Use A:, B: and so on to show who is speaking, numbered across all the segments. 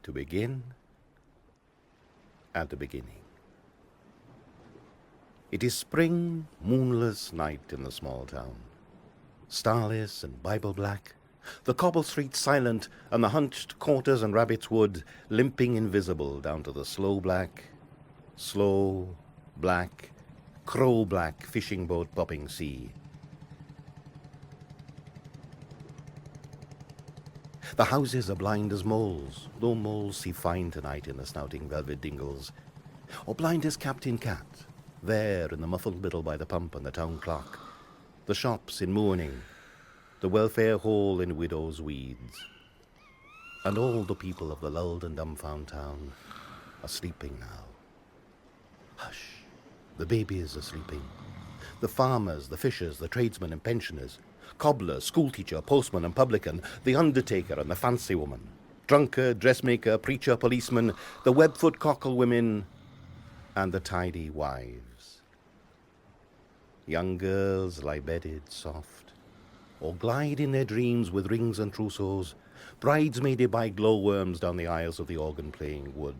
A: to begin at the beginning. It is spring, moonless night in the small town. Starless and Bible black, the cobble street silent, and the hunched quarters and rabbit's wood limping invisible down to the slow black, crow-black fishing boat bobbing sea. The houses are blind as moles, though moles see fine tonight in the snouting velvet dingles. Or blind as Captain Cat, there in the muffled middle by the pump and the town clock. The shops in mourning, the welfare hall in widow's weeds. And all the people of the lulled and dumbfound town are sleeping now. Hush, the babies are sleeping. The farmers, the fishers, the tradesmen and pensioners, cobbler, schoolteacher, postman and publican, the undertaker and the fancy woman, drunkard, dressmaker, preacher, policeman, the webfoot cockle women, and the tidy wives. Young girls lie bedded soft, or glide in their dreams with rings and trousseaux, bridesmaided by glowworms down the aisles of the organ-playing wood.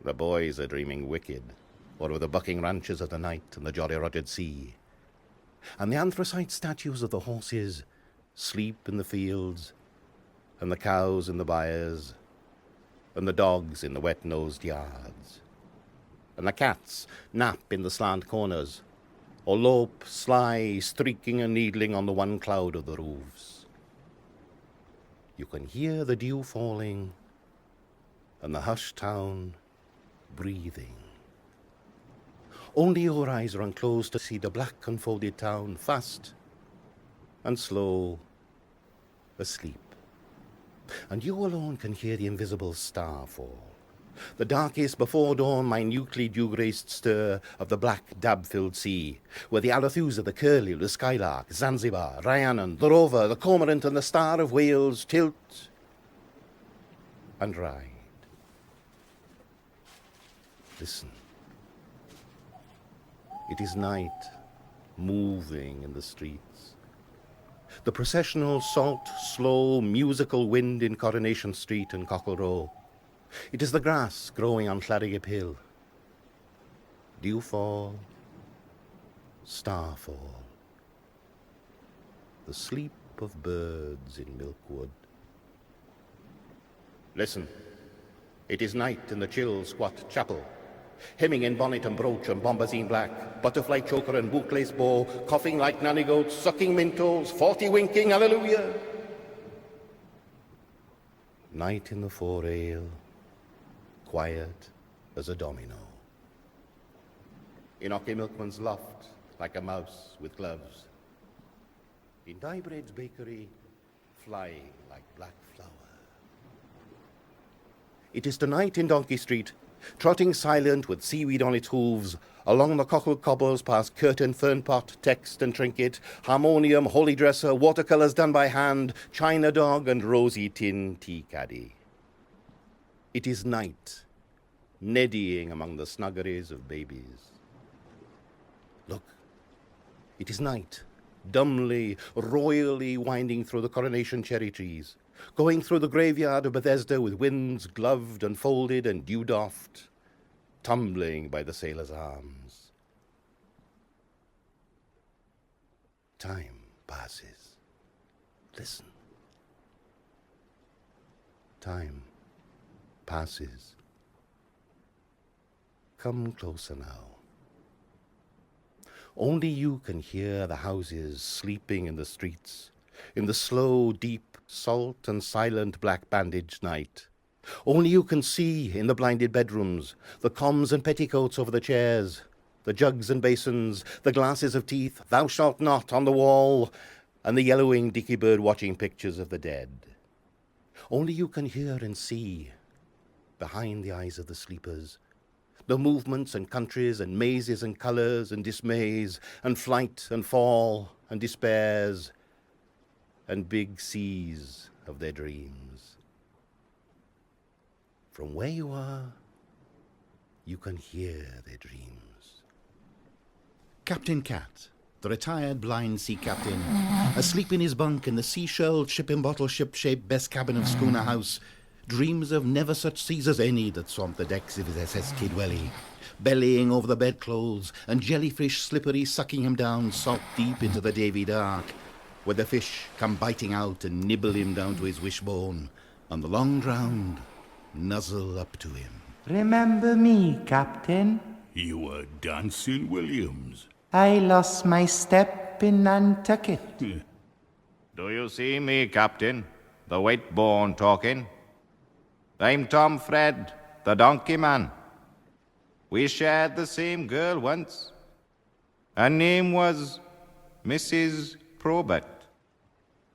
A: The boys are dreaming wicked, or of the bucking ranches of the night and the jolly-rotted sea. And the anthracite statues of the horses sleep in the fields, and the cows in the byres, and the dogs in the wet-nosed yards. And the cats nap in the slant corners, or lope, sly, streaking and needling on the one cloud of the roofs. You can hear the dew falling, and the hushed town breathing. Only your eyes are unclosed to see the black unfolded town, fast and slow, asleep. And you alone can hear the invisible star fall, the darkest before dawn minutely dew-graced stir of the black dab-filled sea, where the Alathusa, the Curlew, the Skylark, Zanzibar, Rhiannon, the Rover, the Cormorant and the Star of Wales tilt and ride. Listen. It is night, moving in the streets. The processional, salt, slow, musical wind in Coronation Street and Cockle Row. It is the grass growing on Llareggub Hill. Dewfall, starfall. The sleep of birds in Milkwood. Listen, it is night in the chill, squat chapel. Hemming in bonnet and brooch and bombazine black, butterfly choker and bootlace bow, coughing like nanny goats, sucking mintoes, 40 winking, hallelujah. Night in the fore-ale, quiet as a domino. In Ocky Milkman's loft, like a mouse with gloves. In Dyebread's bakery, flying like black flower. It is tonight in Donkey Street, trotting silent with seaweed on its hooves, along the cockle cobbles past curtain, fernpot, text and trinket, harmonium, holy dresser, watercolours done by hand, china dog and rosy tin tea caddy. It is night, neddying among the snuggeries of babies. Look, it is night, dumbly, royally winding through the coronation cherry trees, going through the graveyard of Bethesda with winds gloved and folded and dew-doffed, tumbling by the sailor's arms. Time passes. Listen. Time passes. Come closer now. Only you can hear the houses sleeping in the streets, in the slow, deep, salt and silent black bandaged night. Only you can see, in the blinded bedrooms, the combs and petticoats over the chairs, the jugs and basins, the glasses of teeth, thou shalt not on the wall, and the yellowing dicky bird watching pictures of the dead. Only you can hear and see, behind the eyes of the sleepers, the movements and countries and mazes and colours and dismays and flight and fall and despairs and big seas of their dreams. From where you are, you can hear their dreams. Captain Cat, the retired blind sea captain, asleep in his bunk in the sea-shelled shipping bottle ship-shaped best cabin of Schooner House, dreams of never such seas as any that swamped the decks of his SS Kidwelly, bellying over the bedclothes, and jellyfish slippery sucking him down salt deep into the Davy dark, where the fish come biting out and nibble him down to his wishbone, and the long drowned nuzzle up to him.
B: Remember me, Captain?
C: You were dancing, Williams.
B: I lost my step in Nantucket.
D: Do you see me, Captain? The white-born talking? I'm Tom Fred, the donkey man. We shared the same girl once. Her name was Mrs. Probert.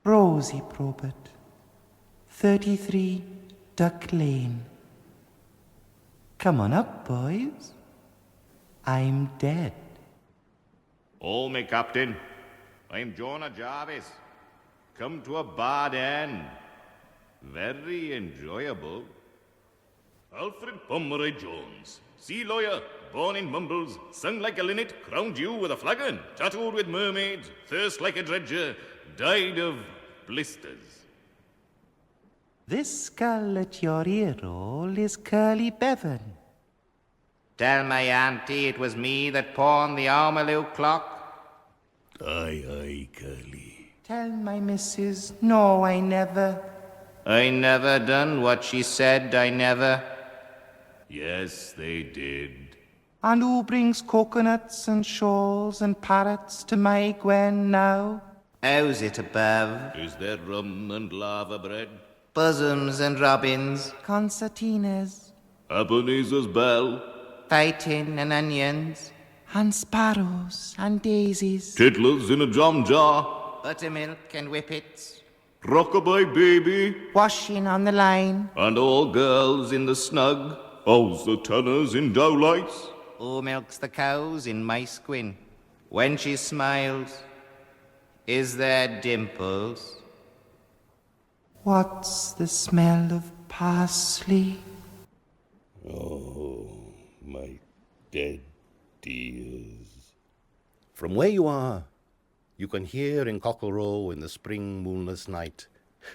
B: Rosie Probert, 33 Duck Lane. Come on up, boys. I'm dead.
D: Oh, me Captain, I'm Jonah Jarvis. Come to a bad end. Very enjoyable.
C: Alfred Pomeroy Jones, sea lawyer, born in Mumbles, sung like a linnet, crowned you with a flagon, tattooed with mermaids, thirst like a dredger, died of blisters.
B: This skull at your ear roll is Curly Bevan.
D: Tell my auntie it was me that pawned the Armaloo clock.
C: Aye, aye, Curly.
B: Tell my missus, no, I never.
D: I never done what she said I never.
C: Yes, they did.
B: And who brings coconuts and shawls and parrots to my Gwen now?
D: How's it above?
C: Is there rum and lava bread?
D: Bosoms and robins,
B: Concertinas,
C: Ebenezer's bell?
D: fighting and onions,
B: and sparrows and daisies.
C: Tiddlers in a drum jar?
D: buttermilk and whippets,
C: Rockabye baby?
B: Washing on the line.
C: And all girls in the snug? How's the tanners in dowlights?
D: who milks the cows in my squin? When she smiles, is there dimples?
B: What's the smell of parsley?
C: Oh, my dead dears.
A: From where you are, you can hear in Cockle Row in the spring moonless night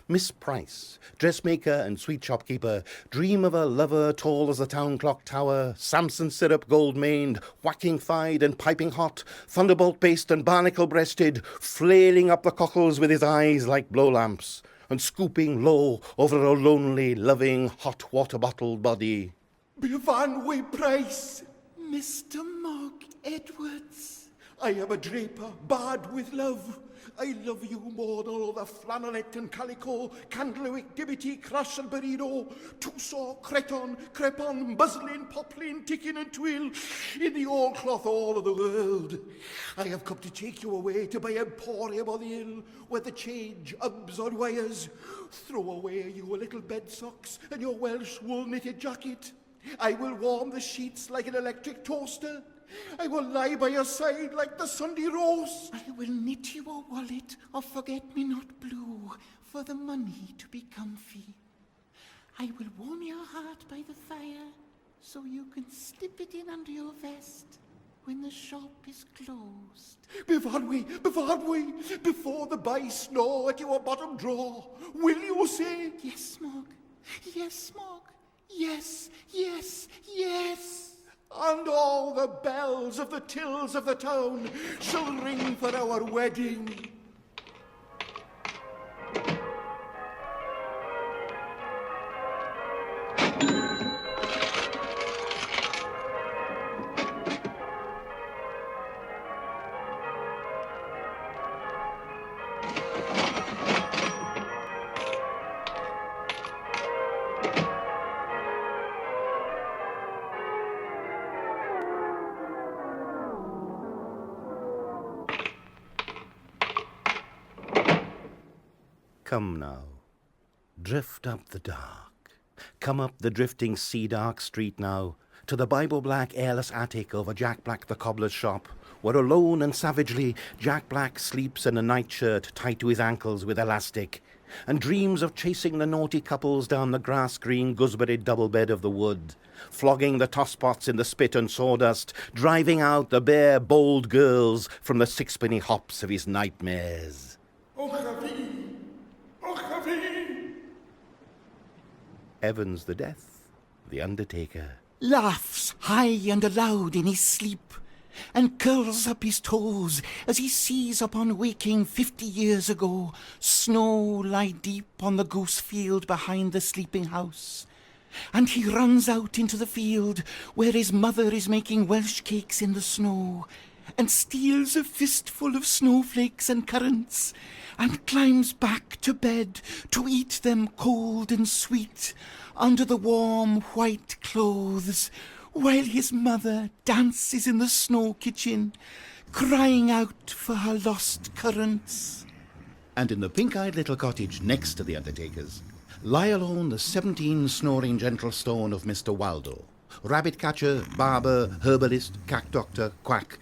A: Miss Price, dressmaker and sweet shopkeeper, dream of a lover tall as the town clock tower, Samson syrup gold-maned, whacking-thighed and piping hot, thunderbolt-based and barnacle-breasted, flailing up the cockles with his eyes like blow-lamps, and scooping low over a lonely, loving, hot water-bottled body.
E: Van Price, Mr. Mog Edwards. I am a draper, bad with love. I love you more than all the flannelette and calico, candlewick, dibbity, crush and burrito, Tusaw, creton, crepon, muslin, poplin, tickin and twill, in the old cloth all of the world. I have come to take you away to my emporium on the hill, where the change ups on wires. Throw away your little bed socks and your Welsh wool knitted jacket. I will warm the sheets like an electric toaster. I will lie by your side like the Sunday roast. I will knit you a wallet of forget-me-not blue for the money to be comfy. I will warm your heart by the fire so you can slip it in under your vest when the shop is closed. Before the by snow at your bottom drawer, will you say, yes, Smog, yes, Smog, yes, yes, yes? And all the bells of the tills of the town shall ring for our wedding.
A: Come now, drift up the dark. Come up the drifting sea-dark street now, to the Bible-black airless attic over Jack Black the cobbler's shop, where alone and savagely Jack Black sleeps in a nightshirt tied to his ankles with elastic, and dreams of chasing the naughty couples down the grass-green gooseberry double bed of the wood, flogging the tosspots in the spit and sawdust, driving out the bare, bold girls from the sixpenny hops of his nightmares. Evans the Death, the undertaker.
E: Laughs high and aloud in his sleep, and curls up his toes as he sees upon waking 50 years ago snow lie deep on the goose field behind the sleeping house. And he runs out into the field where his mother is making Welsh cakes in the snow, and steals a fistful of snowflakes and currants, and climbs back to bed to eat them cold and sweet under the warm white clothes, while his mother dances in the snow kitchen, crying out for her lost currants.
A: And in the pink-eyed little cottage next to the undertaker's lie alone the 17 snoring gentle stone of Mr. Waldo, rabbit-catcher, barber, herbalist, cack-doctor, quack,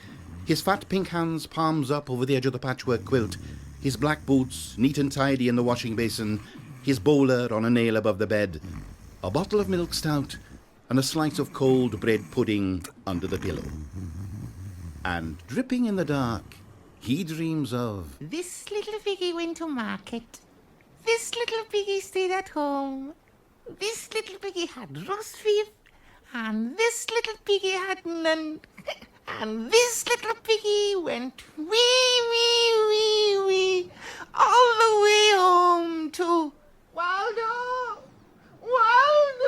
A: his fat pink hands palms up over the edge of the patchwork quilt, his black boots neat and tidy in the washing basin, his bowler on a nail above the bed, a bottle of milk stout, and a slice of cold bread pudding under the pillow. And dripping in the dark, he dreams of...
F: This little piggy went to market. This little piggy stayed at home. This little piggy had roast beef. And this little piggy had none. And this little piggy went wee, wee, wee, wee, all the way home to Waldo!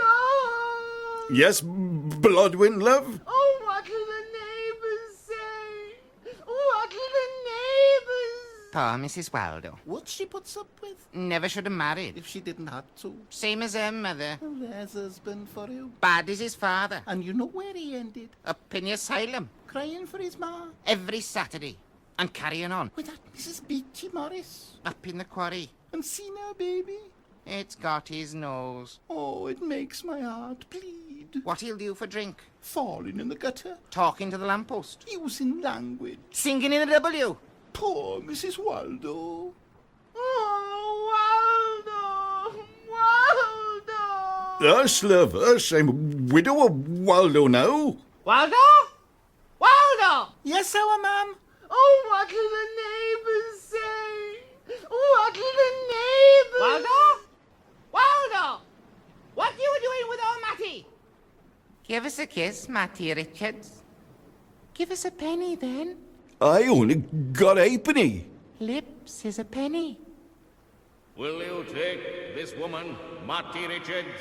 F: Waldo!
C: Yes, Bloodwind, love?
F: Oh, what'll the neighbours say? What'll the neighbours...
G: Poor Mrs. Waldo.
E: What she puts up with
G: Never should have married.
E: if she didn't have to?
G: Same as her mother.
E: Well, there's husband for you.
G: Bad as his father.
E: And you know where he ended?
G: Up in the asylum.
E: Crying for his ma.
G: Every Saturday. And carrying on.
E: With that Mrs. Beatty Morris.
G: Up in the quarry.
E: And seen her baby.
G: It's got his nose.
E: Oh, it makes my heart bleed.
G: What he'll do for drink.
E: Falling in the gutter.
G: Talking to the lamppost.
E: Using language.
G: Singing in a W.
E: Poor Mrs. Waldo.
F: Oh, Waldo! Waldo!
C: Hush, love, hush. I'm widow of Waldo now.
F: Waldo? Waldo!
E: Yes, our ma'am.
F: Oh, what'll the neighbours say? What'll the neighbours... Waldo? Waldo! What you doing with old Matty?
G: Give us a kiss, Matty Richards. Give us a penny, then.
C: I only got a penny.
G: Lips is a penny.
C: Will you take this woman, Matty Richards,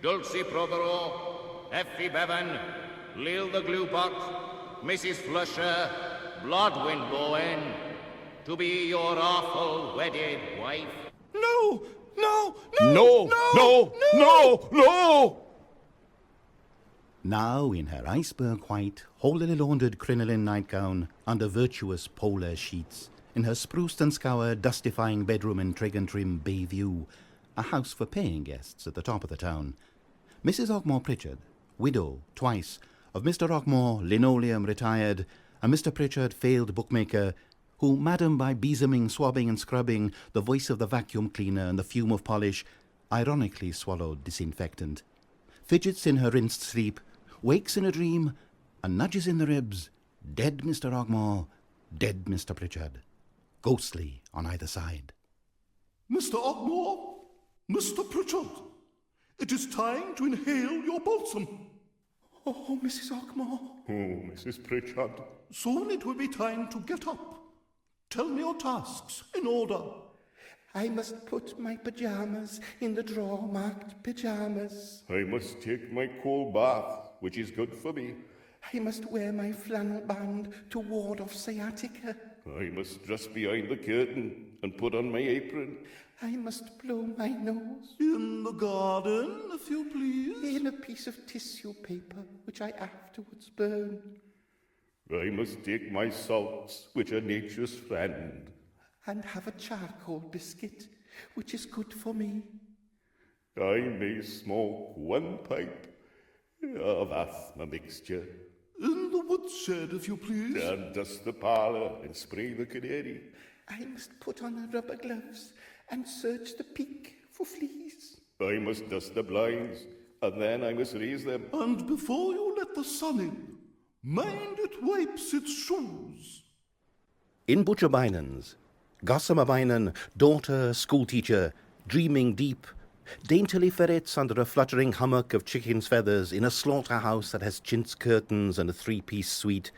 C: Dulcie Prothero, Effie Bevan, Lil the Gluepot, Mrs. Flusher, Bloodwind Bowen, to be your awful wedded wife?
E: No, no,
C: No, no, no, no!
A: Now in her iceberg white, holily laundered crinoline nightgown, under virtuous polar sheets, in her spruced and scoured, dustifying bedroom in Trig and Trim Bayview, a house for paying guests at the top of the town, Mrs. Ogmore Pritchard, widow, twice, of Mr. Ogmore, linoleum retired, and Mr. Pritchard, failed bookmaker, who, madam by besaming, swabbing and scrubbing, the voice of the vacuum cleaner and the fume of polish, ironically swallowed disinfectant, fidgets in her rinsed sleep, wakes in a dream, and nudges in the ribs, dead Mr. Ogmore, dead Mr. Pritchard, ghostly on either side.
H: Mr. Ogmore, Mr. Pritchard, it is time to inhale your balsam.
E: Oh, Mrs. Ogmore.
H: Oh, Mrs. Pritchard. Soon it will be time to get up. Tell me your tasks in order.
E: I must put my pyjamas in the drawer marked pyjamas.
H: I must take my cold bath, which is good for me.
E: I must wear my flannel band to ward off sciatica.
H: I must dress behind the curtain and put on my apron.
E: I must blow my nose
H: In the garden, if you please.
E: in a piece of tissue paper, which I afterwards burn.
H: I must take my salts, which are nature's friend.
E: And have a charcoal biscuit, which is good for me.
H: I may smoke one pipe of asthma mixture. In the woodshed, if you please. And dust the parlour and spray the canary.
E: I must put on rubber gloves and search the peak for fleas.
H: I must dust the blinds, and then I must raise them. And before you let the sun in, mind it wipes its shoes.
A: In Butcher Bynan's, Gossamer Bynan, daughter, schoolteacher, dreaming deep, daintily ferrets under a fluttering hummock of chicken's feathers in a slaughterhouse that has chintz curtains and a three-piece suite,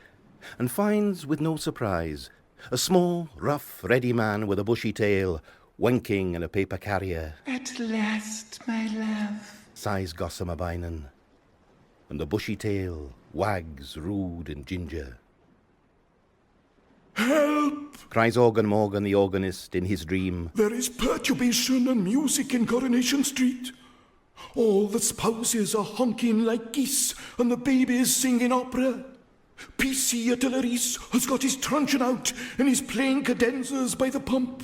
A: and finds, with no surprise, a small, rough, ready man with a bushy tail, wanking in a paper carrier.
B: At last, my love.
A: Sighs Gossamer Bynon, and the bushy tail wags rude and ginger.
E: Help!
A: Cries Organ Morgan the organist in his dream.
E: There is perturbation and music in Coronation Street. All the spouses are honking like geese and the babies singing opera. PC at Llareggub has got his truncheon out and is playing cadenzas by the pump.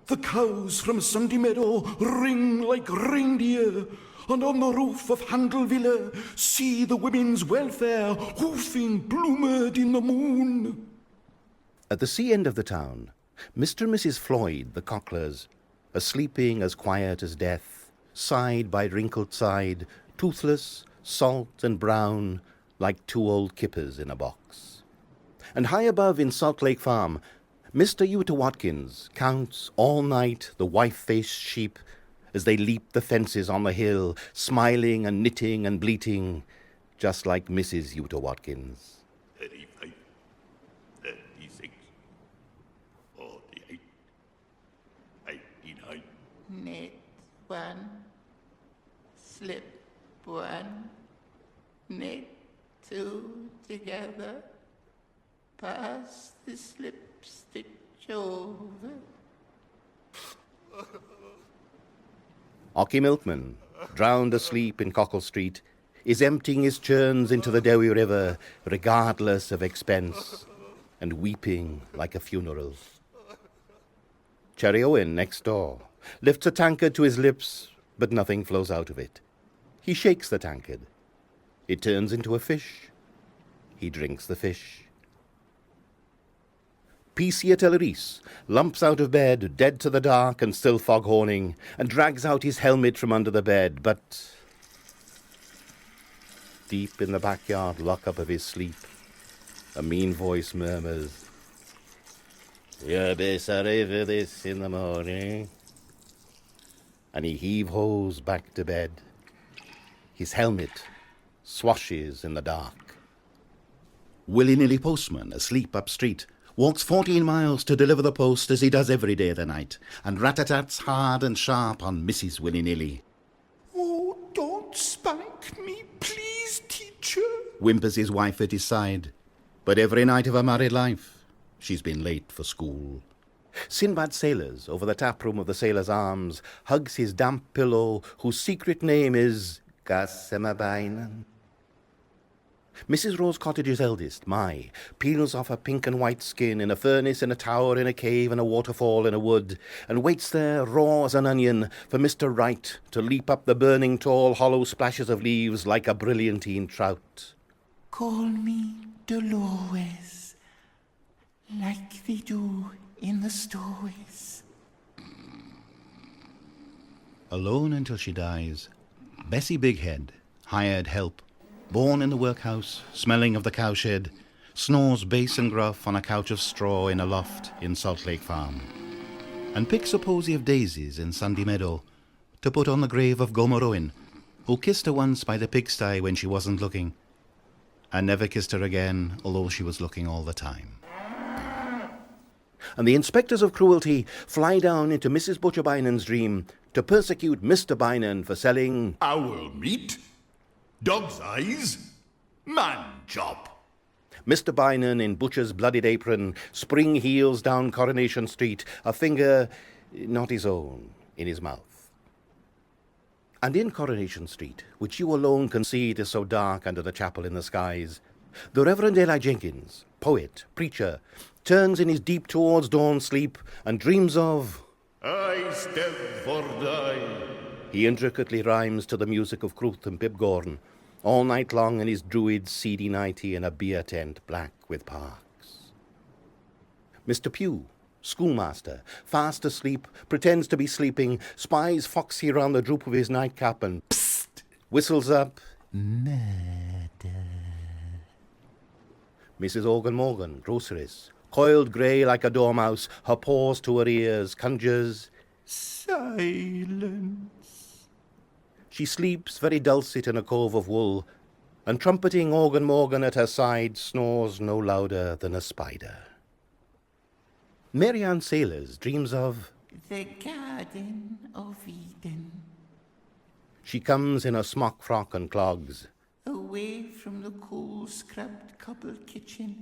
E: The cows from Sunday Meadow ring like reindeer, and on the roof of Handel Villa see the women's welfare hoofing bloomered in the moon.
A: At the sea end of the town, Mr. and Mrs. Floyd, the Cocklers, are sleeping as quiet as death, side by wrinkled side, toothless, salt and brown, like two old kippers in a box. And high above in Salt Lake Farm, Mr. Utah Watkins counts all night the wife-faced sheep as they leap the fences on the hill, smiling and knitting and bleating, just like Mrs. Utah Watkins.
H: 35, 36, 48, 89.
G: Knit one, slip one, knit two together, pass the slip stitch over.
A: Ocky Milkman, drowned asleep in Cockle Street, is emptying his churns into the Dewi River, regardless of expense, and weeping like a funeral. Cherry Owen, next door, lifts a tankard to his lips, but nothing flows out of it. He shakes the tankard. It turns into a fish. He drinks the fish. PC at Llareggub lumps out of bed, dead to the dark and still foghorning, and drags out his helmet from under the bed, but deep in the backyard lock-up of his sleep, a mean voice murmurs, "You'll be sorry for this in the morning." And he heave-hoes back to bed. His helmet swashes in the dark. Willy-nilly postman, asleep up street, walks 14 miles to deliver the post as he does every day of the night, and rat-a-tats hard and sharp on Mrs. Willy-nilly.
E: Oh, don't spank me, please, teacher.
A: Whimpers his wife at his side. But every night of her married life, she's been late for school. Sinbad Sailors, over the taproom of the Sailor's Arms, hugs his damp pillow, whose secret name is Gossamer Bynon. Mrs. Rose Cottage's eldest, Mai, peels off her pink and white skin in a furnace, in a tower, in a cave, in a waterfall, in a wood, and waits there, raw as an onion, for Mr. Right to leap up the burning tall hollow splashes of leaves like a brilliantine trout.
B: Call me Dolores, like they do in the stories.
A: Alone until she dies, Bessie Bighead, hired help, born in the workhouse, smelling of the cowshed, snores bass and gruff on a couch of straw in a loft in Salt Lake Farm, and picks a posy of daisies in Sunday Meadow to put on the grave of Gomer Owen, who kissed her once by the pigsty when she wasn't looking, and never kissed her again, although she was looking all the time. And the inspectors of cruelty fly down into Mrs. Butcher Bynon's dream to persecute Mr. Bynon for selling
H: Owl meat, dog's eyes, man chop.
A: Mr. Bynon, in Butcher's bloodied apron, spring heels down Coronation Street, a finger, not his own, in his mouth. And in Coronation Street, which you alone can see it is so dark under the chapel in the skies, the Reverend Eli Jenkins, poet, preacher, turns in his deep towards dawn sleep and dreams of...
H: I step for die.
A: He intricately rhymes to the music of Cruth and Pibgorn, all night long in his druid's seedy nightie in a beer tent black with parks. Mr. Pugh, schoolmaster, fast asleep, pretends to be sleeping, spies foxy round the droop of his nightcap and psst, whistles up, "Murder." Mrs. Organ Morgan, groceress, coiled grey like a dormouse, her paws to her ears, conjures
B: Silence.
A: She sleeps very dulcet in a cove of wool, and trumpeting organ Morgan at her side snores no louder than a spider. Mary Ann Sailors dreams of
F: the Garden of Eden,
A: she comes in her smock frock and clogs,
F: away from the cool scrubbed cobbled kitchen,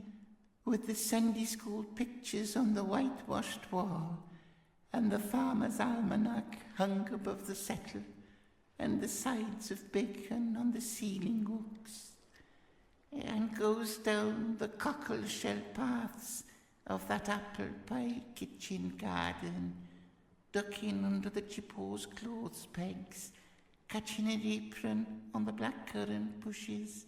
F: with the Sunday school pictures on the whitewashed wall, and the farmer's almanac hung above the settle, and the sides of bacon on the ceiling hooks, and goes down the cockle-shell paths of that apple pie kitchen garden, ducking under the chippose clothes pegs, catching an apron on the blackcurrant bushes,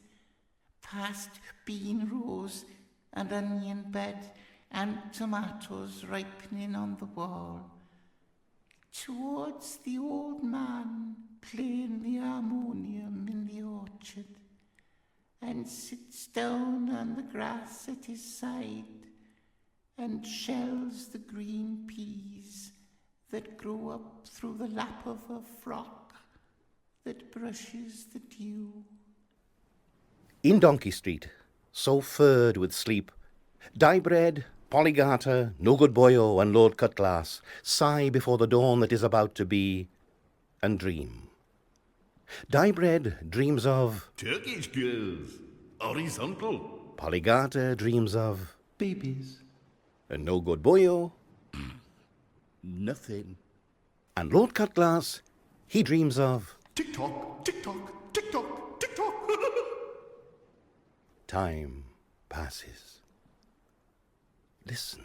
F: past bean rows and onion bed and tomatoes ripening on the wall, towards the old man playing the harmonium in the orchard, and sits down on the grass at his side and shells the green peas that grow up through the lap of a frock that brushes the dew.
A: In Donkey Street, so furred with sleep, Diebread, Polly Garter, No Good Boyo, and Lord Cutglass sigh before the dawn that is about to be, and dream. Diebread dreams of
C: Turkish girls. Horizontal.
A: Polly Garter dreams of
B: Babies.
A: and No Good Boyo,
E: Nothing.
A: and Lord Cutglass, he dreams of
E: Tick-tock, tick-tock, tick-tock, tick-tock.
A: time passes. Listen.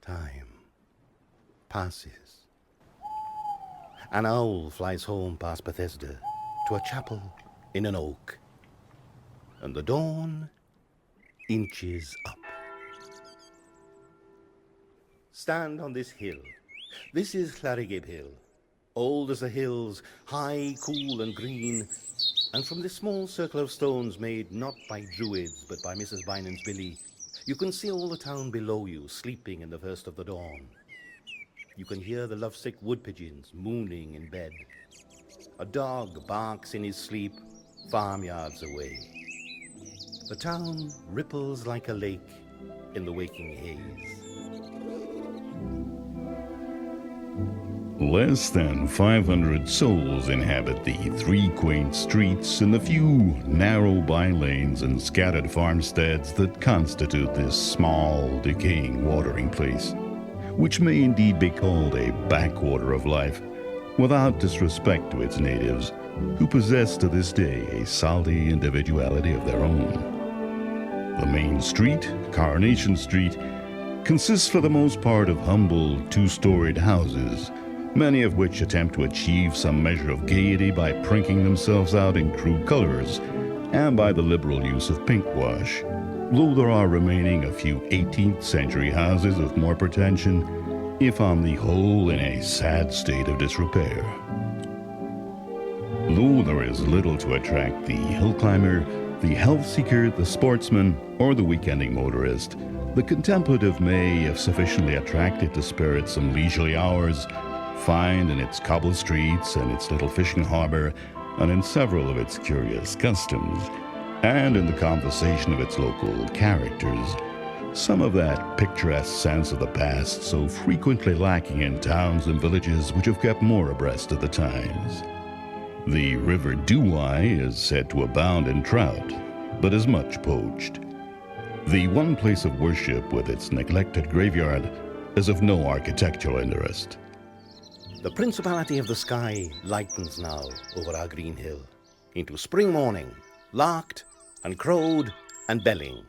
A: Time passes. An owl flies home past Bethesda to a chapel in an oak, and the dawn inches up. Stand on this hill. This is Llareggub Hill, old as the hills, high, cool, and green. And from this small circle of stones made not by druids but by Mrs. Bynum's Billy, you can see all the town below you sleeping in the first of the dawn. You can hear the lovesick wood pigeons mooning in bed. A dog barks in his sleep farmyards away. The town ripples like a lake in the waking haze.
H: Less than 500 souls inhabit the 3 quaint streets and the few narrow by-lanes and scattered farmsteads that constitute this small, decaying watering place, which may indeed be called a backwater of life, without disrespect to its natives, who possess to this day a salty individuality of their own. The main street, Coronation Street, consists for the most part of humble 2-storied houses, many of which attempt to achieve some measure of gaiety by prinking themselves out in crude colors and by the liberal use of pinkwash, though there are remaining a few 18th century houses of more pretension, if on the whole in a sad state of disrepair. Though there is little to attract the hill climber, the health seeker, the sportsman, or the weekending motorist, the contemplative may, if sufficiently attracted to spare it some leisurely hours, find in its cobble streets and its little fishing harbor, and in several of its curious customs, and in the conversation of its local characters, some of that picturesque sense of the past so frequently lacking in towns and villages which have kept more abreast of the times. The river Dewey is said to abound in trout, but is much poached. The one place of worship with its neglected graveyard is of no architectural interest.
A: The principality of the sky lightens now over our green hill into spring morning, larked and crowed and belling.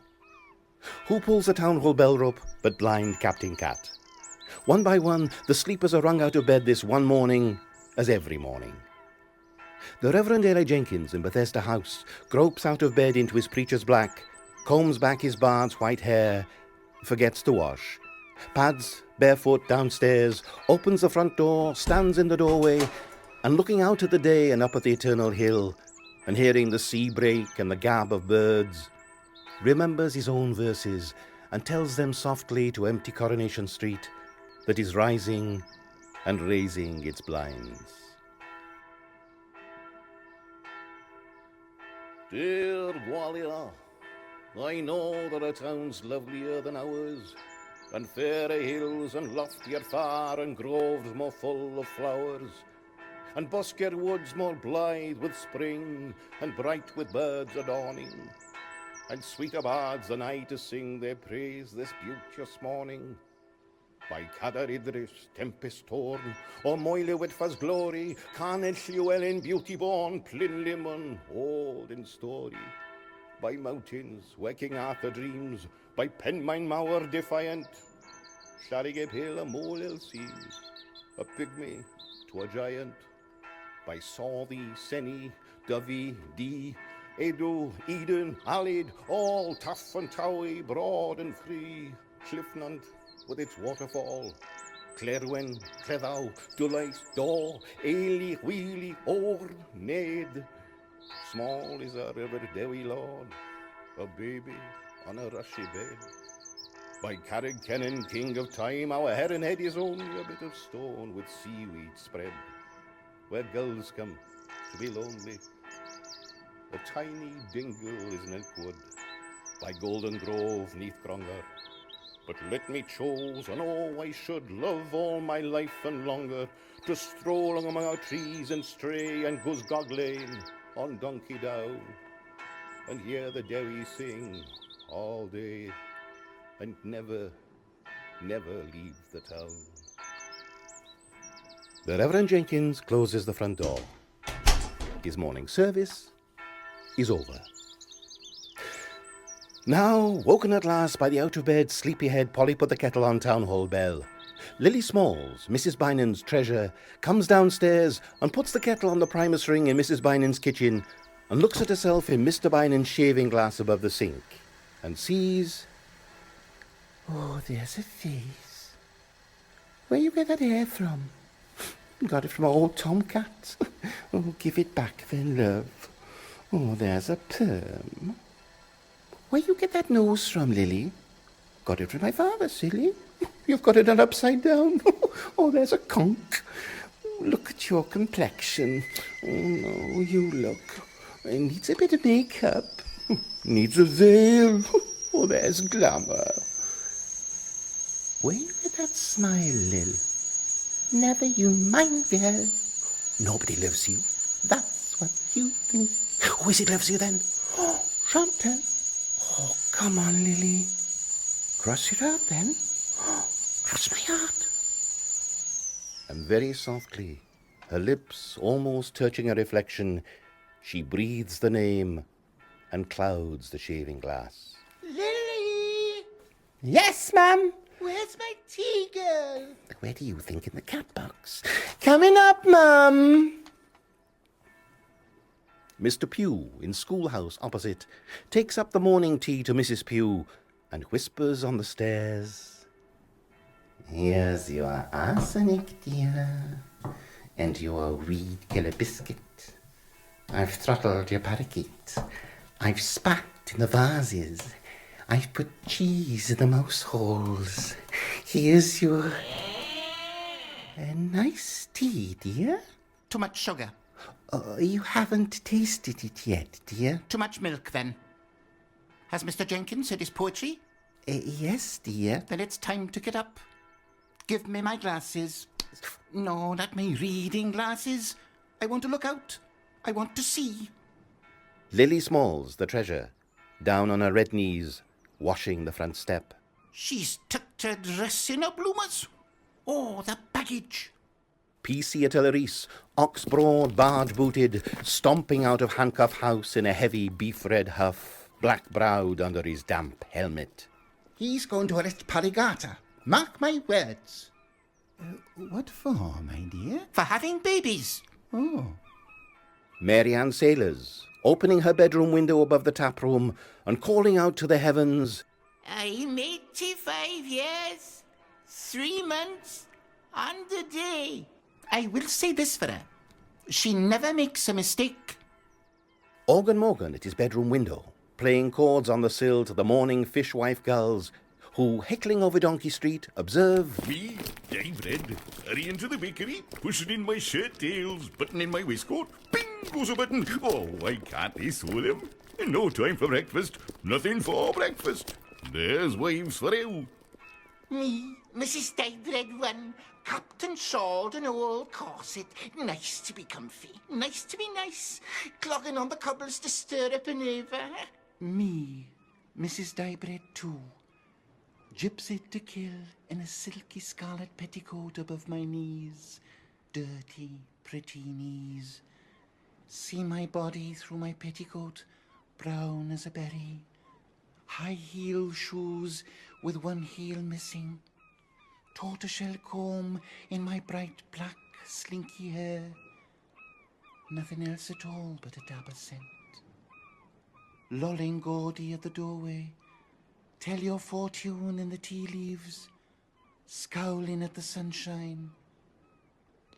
A: Who pulls the town hall bell rope but blind Captain Cat? One by one, the sleepers are wrung out of bed this one morning as every morning. The Reverend Eli Jenkins in Bethesda House gropes out of bed into his preacher's black, combs back his bard's white hair, forgets to wash, pads barefoot downstairs, opens the front door, stands in the doorway, and looking out at the day and up at the eternal hill, and hearing the sea break and the gab of birds, remembers his own verses and tells them softly to empty Coronation Street that is rising and raising its blinds. Dear Gwalior, I know there are towns lovelier than ours, and fairer hills and loftier far, and groves more full of flowers, and buskier woods more blithe with spring, and bright with birds adorning, and sweeter bards than I to sing their praise this beauteous morning. By Cadar Idris, tempest torn, or Moyle Whitfa's glory, Carnel Llewellyn, beauty born, Plynlimmon, old in story. By mountains, where King Arthur dreams, by Penmine Mower defiant, Llareggub hill a mole seems, a pygmy to a giant. By Sawthy, Senny, Dovey, Dee, Edo, Eden, Alid, all tough and towy, broad and free, Cliffnant with its waterfall, Clerwen, Cleddau, Dulais, Daw, Ailey, Wheely, Ord, Ned. Small is our river Dewi Lord, a baby on a rushy bed. By Carrick-Kennan, king of time, our heron head is only a bit of stone with seaweed spread, where gulls come to be lonely. A tiny dingle is Milkwood, by Golden Grove neath Grongar. But let me chose, and oh, I should love all my life and longer, to stroll among our trees and stray, and Guzgog Lane on Donkey Down, and hear the Dewi sing all day, and never, never leave the town. The Reverend Jenkins closes the front door. His morning service is over. Now, woken at last by the out-of-bed, sleepy-head, Polly put the kettle on town hall bell. Lily Smalls, Mrs. Bynan's treasure, comes downstairs and puts the kettle on the primus ring in Mrs. Bynan's kitchen and looks at herself in Mr. Bynan's shaving glass above the sink and sees... Oh, there's a face. Where you get that hair from? Got it from old Tomcat. Oh, give it back then, love. Oh, there's a perm. Where you get that nose from, Lily? Got it from my father, silly. You've got it done upside down. Oh, there's a conk. Look at your complexion. Oh, no, you look. It needs a bit of makeup. Needs a veil. Oh, there's glamour. Where you get that smile, Lil? Never you mind, girl. Nobody loves you. That's what you think. Oh, is it loves you then? Oh, Chantal. Oh, come on, Lily. Cross your heart, then. Oh, cross my heart. And very softly, her lips almost touching a reflection, she breathes the name and clouds the shaving glass.
F: Lily!
B: Yes, ma'am.
F: Where's my tea, girl?
A: Where do you think? In the cat box?
B: Coming up, ma'am.
A: Mr. Pugh, in schoolhouse opposite, takes up the morning tea to Mrs. Pugh and whispers on the stairs. Here's your arsenic, dear, and your weed killer biscuit. I've throttled your parakeet. I've spat in the vases. I've put cheese in the mouse holes. Here's your... a nice tea, dear.
F: Too much sugar.
A: You haven't tasted it yet, dear.
F: Too much milk, then. Has Mr. Jenkins said his poetry?
A: Yes, dear.
F: Then it's time to get up. Give me my glasses. No, not my reading glasses. I want to look out. I want to see.
A: Lily Smalls, the treasure, down on her red knees, washing the front step.
F: She's tucked her dress in her bloomers. Oh, the baggage.
A: P.C. Artilleries, ox-broad, barge-booted, stomping out of Handcuff House in a heavy beef-red huff, black-browed under his damp helmet.
F: He's going to arrest Parigata. Mark my words.
B: What for, my dear?
F: For having babies.
B: Oh.
A: Mary Ann Sailors, opening her bedroom window above the tap room and calling out to the heavens,
G: I'm 85 years, 3 months, and a day.
F: I will say this for her. She never makes a mistake.
A: Organ Morgan at his bedroom window, playing chords on the sill to the morning fishwife gulls, who, heckling over Donkey Street, observe...
C: Me, Dave Red, hurry into the bakery, pushing in my shirt tails, button in my waistcoat. Bing goes a button. Oh, why can't they sew them? No time for breakfast. Nothing for breakfast. There's wives for you.
F: Me, Mrs. Daybread One, Captain Sword and old corset. Nice to be comfy, nice to be nice. Clogging on the cobbles to stir up an over.
B: Me, Mrs. Daybread Two, gypsy to kill in a silky scarlet petticoat above my knees. Dirty, pretty knees. See my body through my petticoat, brown as a berry. High heel shoes with one heel missing. Tortoiseshell comb in my bright black slinky hair. Nothing else at all but a dab of scent. Lolling Gordy at the doorway. Tell your fortune in the tea leaves. Scowling at the sunshine.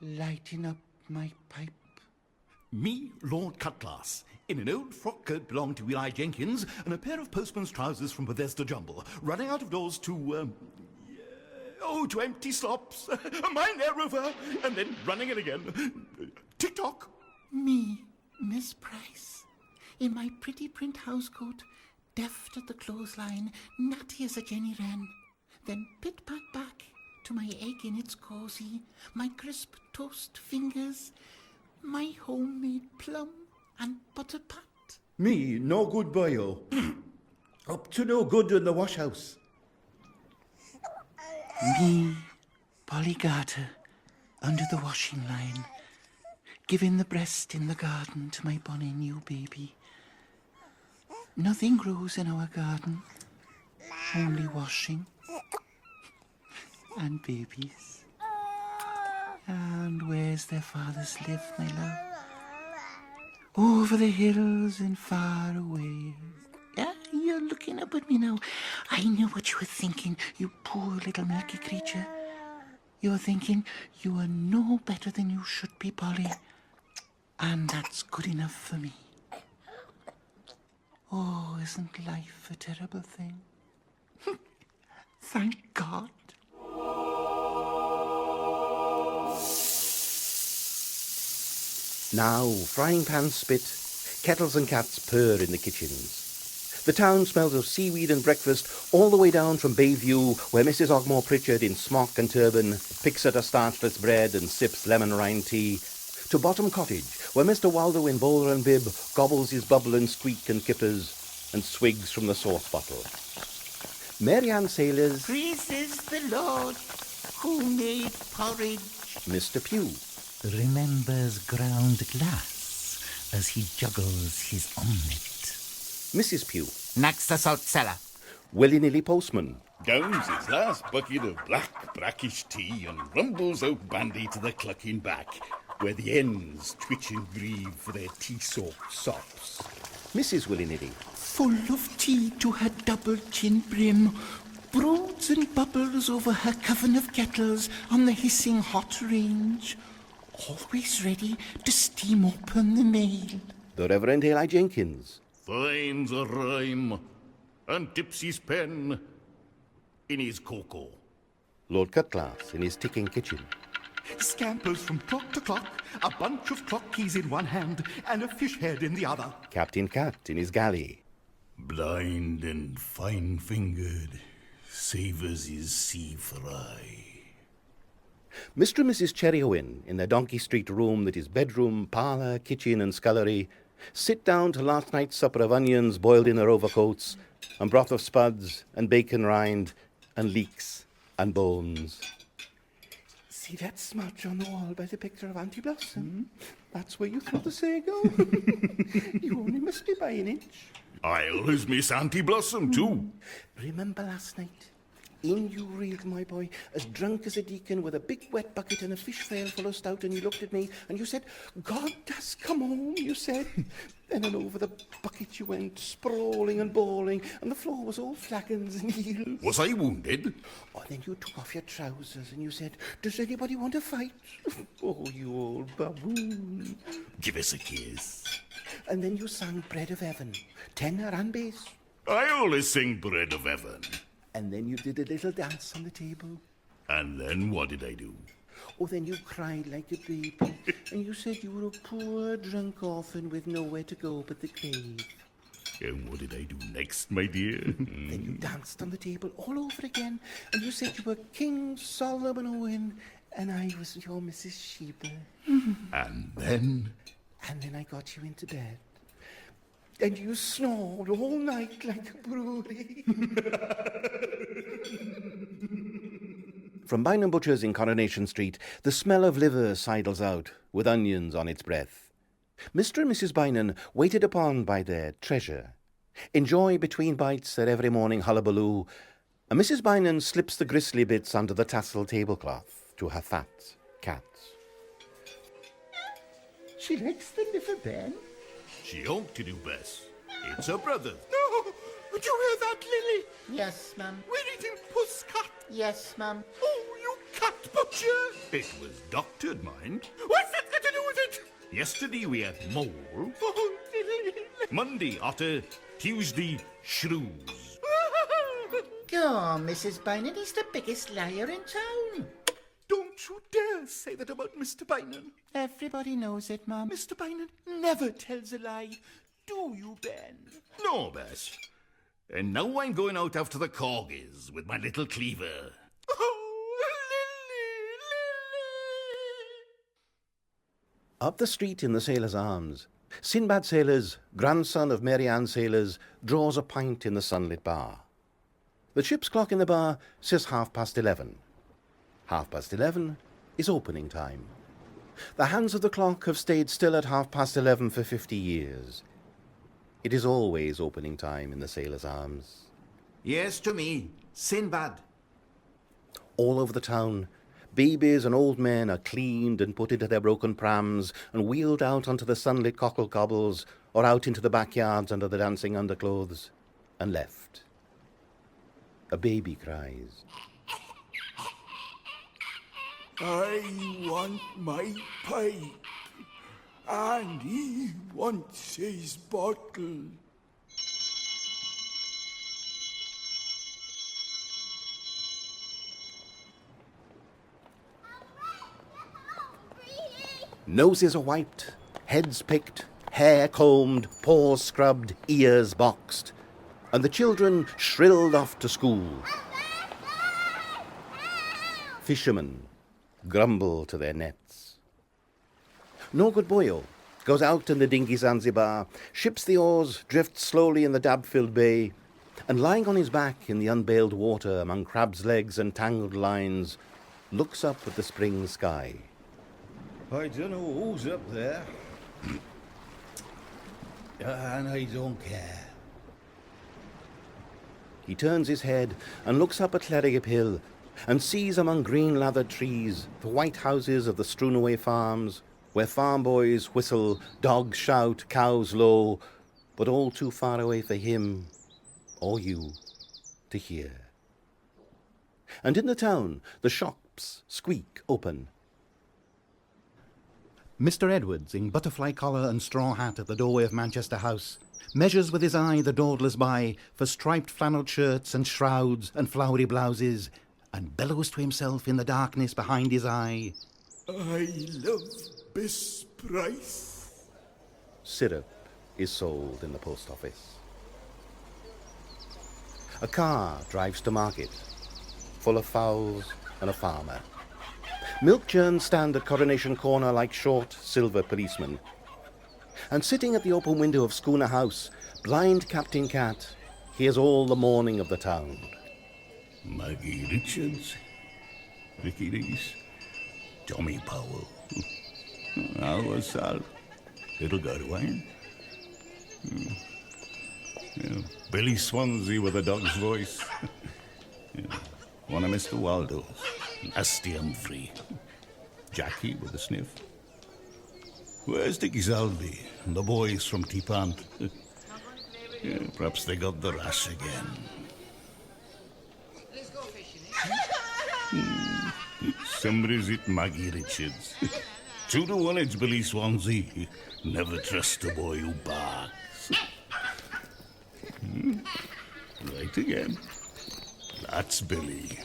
B: Lighting up my pipe.
E: Me, Lord Cutglass, in an old frock coat belonging to Eli Jenkins and a pair of postman's trousers from Bethesda Jumble, running out of doors to empty slops, mind their river, and then running in again. Tick-tock.
F: Me, Miss Price, in my pretty print housecoat, deft at the clothesline, natty as a Jenny Wren, then pit-pat back to my egg in its cosy, my crisp toast fingers, my homemade plum and butter pat.
E: Me, no good boyo. Up to no good in the wash house.
B: Me, Polly Garter, under the washing line, giving the breast in the garden to my bonny new baby. Nothing grows in our garden, only washing and babies. And where's their fathers live, my love? Over the hills and far away. Ah, you're looking up at me now. I know what you were thinking, you poor little milky creature. You're thinking you are no better than you should be, Polly. And that's good enough for me. Oh, isn't life a terrible thing? Thank God.
A: Now frying pans spit, kettles and cats purr in the kitchens. The town smells of seaweed and breakfast all the way down from Bayview, where Mrs. Ogmore Pritchard in smock and turban picks at a starchless bread and sips lemon rind tea, to Bottom Cottage, where Mr. Waldo in bowler and bib gobbles his bubble and squeak and kippers and swigs from the sauce bottle. Mary Ann Sailors,
F: Praises the Lord who made porridge.
A: Mr. Pugh,
I: remembers ground glass as he juggles his omelette.
A: Mrs. Pugh,
G: Next the salt cellar.
A: willy-nilly postman,
C: Downs his last bucket of black brackish tea and rumbles out bandy to the clucking back, where the hens twitch and grieve for their tea-soaked sops.
A: Mrs. Willy-nilly,
B: Full of tea to her double chin brim, broods and bubbles over her coven of kettles on the hissing hot range, always ready to steam open the mail.
A: the Reverend Eli Jenkins,
C: Finds a rhyme and dips his pen in his cocoa.
A: Lord Cutglass in his ticking kitchen,
E: Scampers from clock to clock, a bunch of clock keys in one hand and a fish head in the other.
A: Captain Cat in his galley,
C: Blind and fine-fingered, savours his sea fry.
A: Mr. and Mrs. Cherrywin in their Donkey Street room that is bedroom, parlour, kitchen and scullery sit down to last night's supper of onions boiled in their overcoats and broth of spuds and bacon rind and leeks and bones. See that smudge on the wall by the picture of Auntie Blossom? That's where you threw the sago. You only missed it by an inch.
C: I always miss Auntie Blossom too.
A: Remember last night? In you reeled, my boy, as drunk as a deacon with a big wet bucket and a fish pail full of stout, and you looked at me and you said, God does come home, you said. And then over the bucket you went, sprawling and bawling, and the floor was all flagons and heels.
C: Was I wounded?
A: Oh, then you took off your trousers and you said, does anybody want to fight? Oh, you old baboon.
C: Give us a kiss.
A: And then you sang Bread of Heaven, tenor and bass.
C: I always sing Bread of Heaven.
A: And then you did a little dance on the table.
C: And then what did I do?
A: Oh, then you cried like a baby, and you said you were a poor drunk orphan with nowhere to go but the grave.
H: And what did I do next, my dear?
A: Then you danced on the table all over again, and you said you were King Solomon Owen, and I was your Mrs. Sheba.
H: And then?
A: And then I got you into bed. And you snored all night like a brewery. From Bynum Butcher's in Coronation Street, the smell of liver sidles out, with onions on its breath. Mr. and Mrs. Bynum, waited upon by their treasure, enjoy between bites their every morning hullabaloo, and Mrs. Bynum slips the gristly bits under the tassel tablecloth to her fat cat.
E: She likes the liver, Ben.
H: She ought to do best. It's her brother.
E: No! Did you hear that, Lily?
G: Yes, ma'am.
E: We're eating pusscat.
G: Yes, ma'am.
E: Oh, you cat butcher!
H: It was doctored, mind.
E: What's that got to do with it?
H: Yesterday we had mole.
E: Oh, Lily.
H: Monday otter. Tuesday shrews.
G: Go on, Mrs. Bynum. He's the biggest liar in town.
E: Don't you dare say that about Mr. Bynum.
G: Everybody knows it, ma'am.
E: Mr. Bynum never tells a lie. Do you, Ben?
H: No, Bess. And now I'm going out after the corgis with my little cleaver.
E: Oh, Lily, Lily!
A: Up the street in the Sailor's Arms, Sinbad Sailors, grandson of Mary Ann Sailors, draws a pint in the sunlit bar. The ship's clock in the bar says 11:30. 11:30 is opening time. The hands of the clock have stayed still at 11:30 for 50 years. It is always opening time in the Sailor's Arms.
B: Yes, to me, Sinbad.
A: All over the town, babies and old men are cleaned and put into their broken prams and wheeled out onto the sunlit cockle cobbles or out into the backyards under the dancing underclothes and left. A baby cries.
E: I want my pipe, and he wants his bottle.
A: Noses are wiped, heads picked, hair combed, paws scrubbed, ears boxed, and the children shrilled off to school. Fishermen grumble to their nets. No Good Boyo goes out in the dingy Zanzibar, ships the oars, drifts slowly in the dab-filled bay, and lying on his back in the unbaled water among crabs' legs and tangled lines, looks up at the spring sky.
J: I don't know who's up there. And I don't care.
A: He turns his head and looks up at Llareggub Hill and sees among green-lathered trees the white houses of the strewn-away farms, where farm boys whistle, dogs shout, cows low, but all too far away for him or you to hear. And in the town, the shops squeak open. Mr. Edwards, in butterfly collar and straw hat at the doorway of Manchester House, measures with his eye the dawdlers by for striped flannel shirts and shrouds and flowery blouses, and bellows to himself in the darkness behind his eye,
E: I love Miss Price.
A: Syrup is sold in the post office. A car drives to market, full of fowls and a farmer. Milk churns stand at Coronation Corner like short silver policemen. And sitting at the open window of Schooner House, blind Captain Cat hears all the mourning of the town.
H: Maggie Richards, Ricky Reese, Tommy Powell, our Sal, Little Godwine, Billy Swansea with a dog's voice, one of Mr. Waldo's, Nasty Humphrey, Jackie with a sniff. Where's Dickie Salby and the boys from Teapant? Perhaps they got the rash again. Somebody's hit Maggie Richards. 2-1 it's Billy Swansea. Never trust a boy who barks. Right again. That's Billy.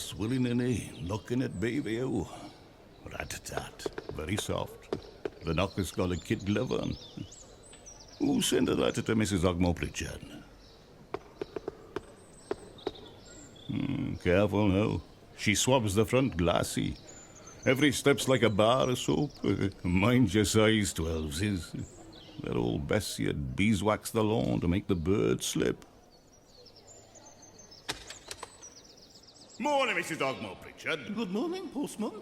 H: swilling in knocking at baby, oh. Rat-a-tat, very soft. The knocker's got a kid glove on. Who sent a letter to Mrs. Ogmore Pritchard? Careful now. She swabs the front glassy. Every step's like a bar of soap. Mind your size 12s is. That old Bessie had beeswaxed the lawn to make the bird slip.
C: Morning, Mrs. Ogmore Pritchard.
E: Good morning, postman.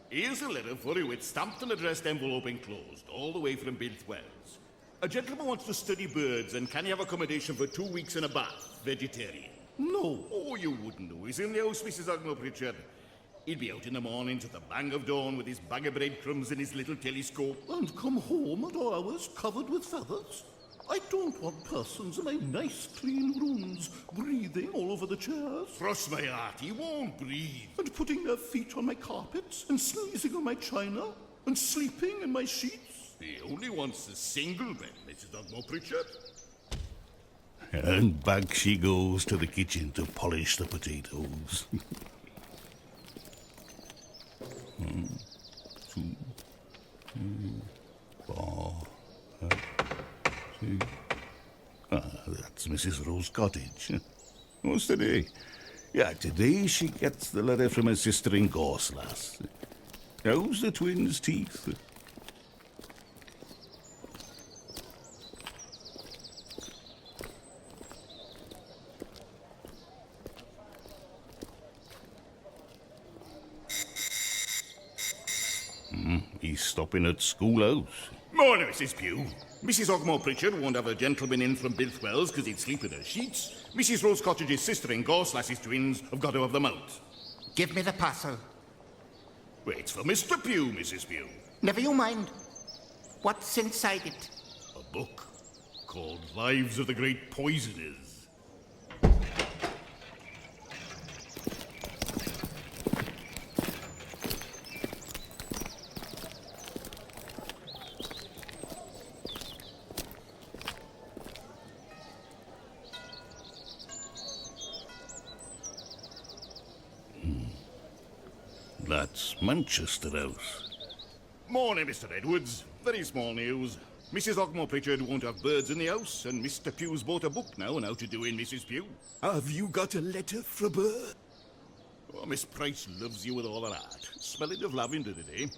C: Here's a letter for you with stamped and addressed envelope enclosed, all the way from Bilth Wells. A gentleman wants to study birds, and can you have accommodation for 2 weeks in a bath, vegetarian?
E: No.
C: Oh, you wouldn't know. He's in the house, Mrs. Ogmore Pritchard. He'd be out in the mornings at the bang of dawn with his bag of breadcrumbs and his little telescope.
E: And come home at hours covered with feathers. I don't want persons in my nice, clean rooms breathing all over the chairs.
C: Cross my heart, he won't breathe.
E: And putting their feet on my carpets and sneezing on my china and sleeping in my sheets.
C: He only wants a single bed, Mrs. Ogmore Pritchard.
H: And back she goes to the kitchen to polish the potatoes. 1, 2, 3, 4, 5, 6. That's Mrs. Rose Cottage. What's today? Yeah, today she gets the letter from her sister in Gorselass. How's the twins' teeth? He's stopping at schoolhouse.
C: Morning, Mrs. Pugh. Mrs. Ogmore Pritchard won't have a gentleman in from Bilth Wells because he'd sleep in her sheets. Mrs. Rose Cottage's sister in Gorselass's twins have got to have them out.
G: Give me the parcel.
C: Well, it's for Mr. Pugh, Mrs. Pugh.
G: Never you mind. What's inside it?
C: A book called Lives of the Great Poisoners.
H: That's Manchester House.
C: Morning, Mr. Edwards. Very small news. Mrs. Ogmore Pritchard won't have birds in the house, and Mr. Pugh's bought a book now on how to do in Mrs. Pugh.
E: Have you got a letter for a bird?
C: Oh, Miss Price loves you with all her heart. Smelling of lavender today.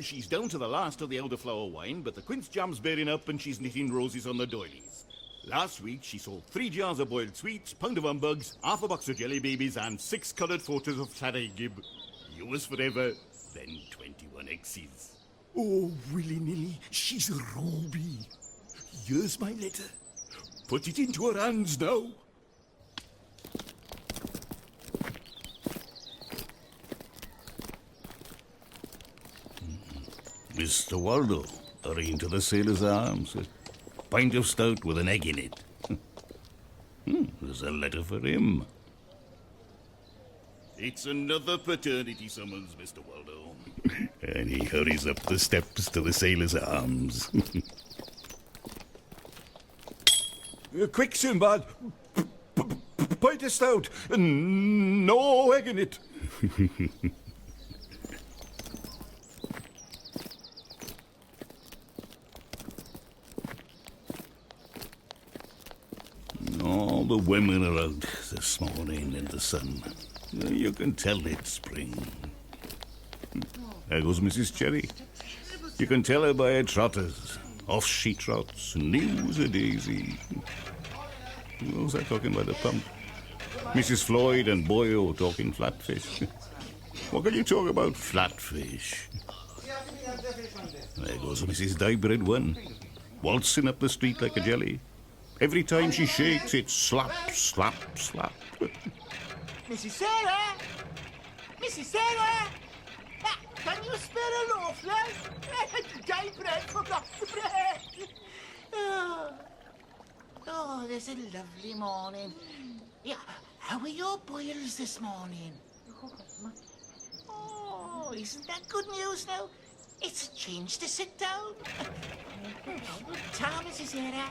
C: She's down to the last of the elderflower wine, but the quince jam's bearing up and she's knitting roses on the doilies. Last week, she sold 3 jars of boiled sweets, pound of humbugs, half a box of jelly babies, and 6 coloured photos of Llareggub. Yours forever, then 21 X's.
E: Oh, willy-nilly, she's a ruby. Here's my letter. Put it into her hands now.
H: Mr. Waldo, hurrying to the Sailor's Arms. A pint of stout with an egg in it. There's a letter for him.
C: It's another paternity summons, Mr. Waldo.
H: And he hurries up the steps to the Sailor's Arms.
E: Quick, Sinbad. Pint of stout and no egg in it.
H: All the women are out this morning in the sun. You can tell it's spring. There goes Mrs. Cherry. You can tell her by her trotters. Off she trots, new as a daisy. Who's that talking by the pump? Mrs. Floyd and Boyo talking flatfish. What can you talk about flatfish? There goes Mrs. Dye-Bread One, waltzing up the street like a jelly. Every time she shakes, it's slap, slap, slap.
F: Mrs. Sarah! Mrs. Sarah! Can you spare a loaf, love? Dye bread forgot the bread. Oh, this is a lovely morning. Yeah, how are your boils this morning? Oh, isn't that good news now? It's a change to sit down. Ta, Mrs. Sarah.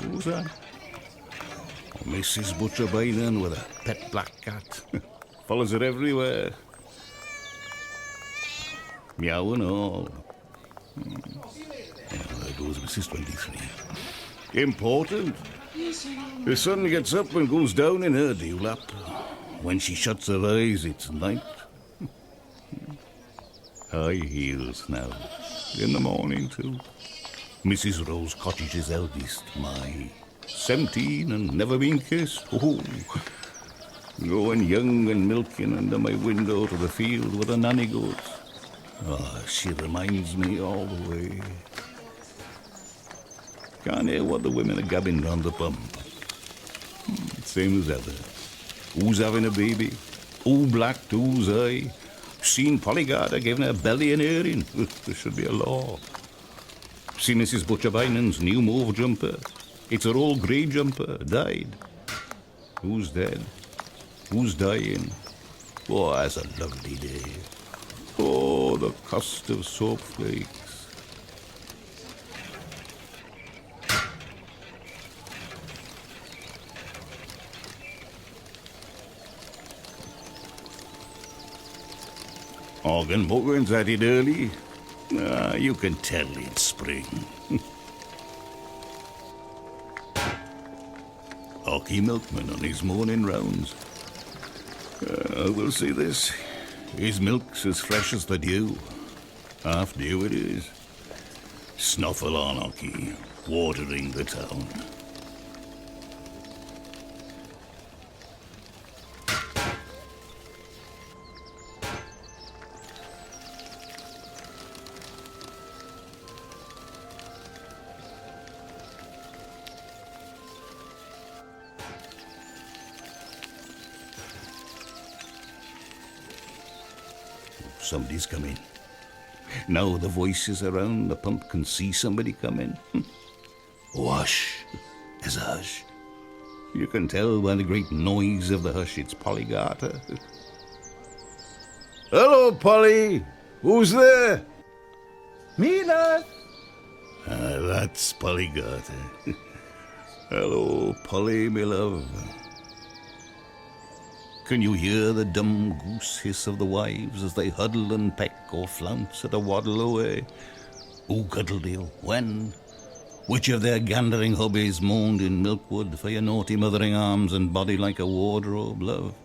H: Who's that? Mrs. Butcher Bainan with a pet black cat. Follows her everywhere. Meow and all. There goes Mrs. 23. Important. The sun gets up and goes down in her dewlap. When she shuts her eyes, it's night. High heels now. In the morning, too. Mrs. Rose Cottage's eldest, my 17 and never been kissed. Oh, going young and milking under my window to the field with the nanny goats. Ah, she reminds me all the way. Can't hear what the women are gabbing round the pump. Same as ever. Who's having a baby? Who blacked whose eye? Seen Polly Garter giving her belly an earring. There should be a law. See Mrs. Butcher Bainan's new mauve jumper. It's her old grey jumper. Died. Who's dead? Who's dying? Oh, that's a lovely day. Oh, the cost of soap flakes. Organ Morgan's at it early. You can tell it's spring. Hockey Milkman on his morning rounds. I will say this. His milk's as fresh as the dew. Half dew it is. Snuffle on Hockey, watering the town. Somebody's coming. Now the voices around the pump can see somebody coming. Oh, hush. There's a hush. You can tell by the great noise of the hush it's Polly Garter. Hello, Polly. Who's there?
E: Me, lad.
H: That's Polly Garter. Hello, Polly, me love. Can you hear the dumb goose hiss of the wives as they huddle and peck or flounce at a waddle away? Who cuddled you? When? Which of their gandering hubbies moaned in Milkwood for your naughty mothering arms and body like a wardrobe, love?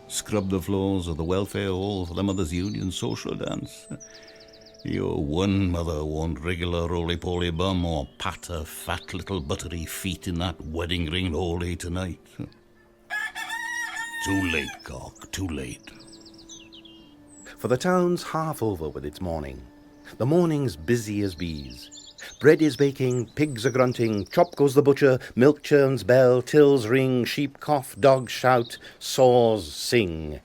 H: Scrub the floors of the welfare hall for the Mothers' Union social dance? Your one mother won't wriggle her roly-poly bum or pat her fat little buttery feet in that wedding ring holy tonight. Too late, cock, too late.
A: For the town's half over with its morning. The morning's busy as bees. Bread is baking, pigs are grunting, chop goes the butcher, milk churns bell, tills ring, sheep cough, dogs shout, saws sing.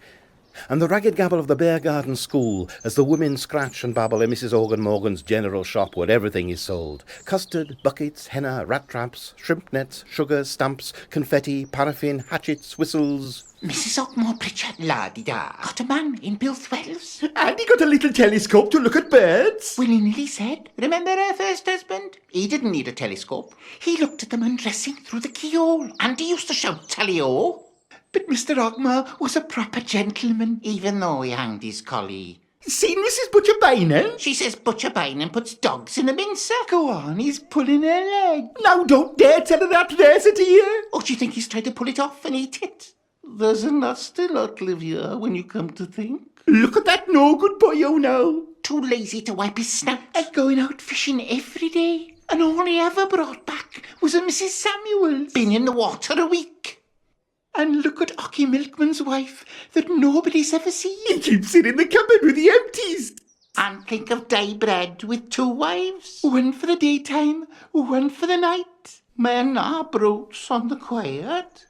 A: And the ragged gabble of the Bear Garden School as the women scratch and babble in Mrs. Organ Morgan's general shop where everything is sold. Custard, buckets, henna, rat traps, shrimp nets, sugar, stamps, confetti, paraffin, hatchets, whistles.
F: Mrs. Ogmore Pritchard, la-di-da, got a man in Bilthwells.
E: And he got a little telescope to look at birds.
F: Willy nilly said, remember her first husband? He didn't need a telescope. He looked at them undressing through the keyhole, and he used to shout tally-o.
E: But Mr. Ogmore was a proper gentleman.
F: Even though he hanged his collie.
E: Seen Mrs. Butcher Bainan?
F: She says Butcher Bainan puts dogs in a mincer.
E: Go on, he's pulling her leg. Now don't dare tell her that, there's a dear.
F: Oh, do you think he's trying to pull it off and eat it? There's a nasty lot, Livia, when you come to think.
E: Look at that no-good boyo now.
F: Too lazy to wipe his snout.
E: And going out fishing every day. And all he ever brought back was a Mrs. Samuels.
F: Been in the water a week.
E: And look at Ocky Milkman's wife that nobody's ever seen. He keeps it in the cupboard with the empties.
F: And think of day bread with 2 wives.
E: One for the daytime, one for the night.
F: Men are brutes on the quiet.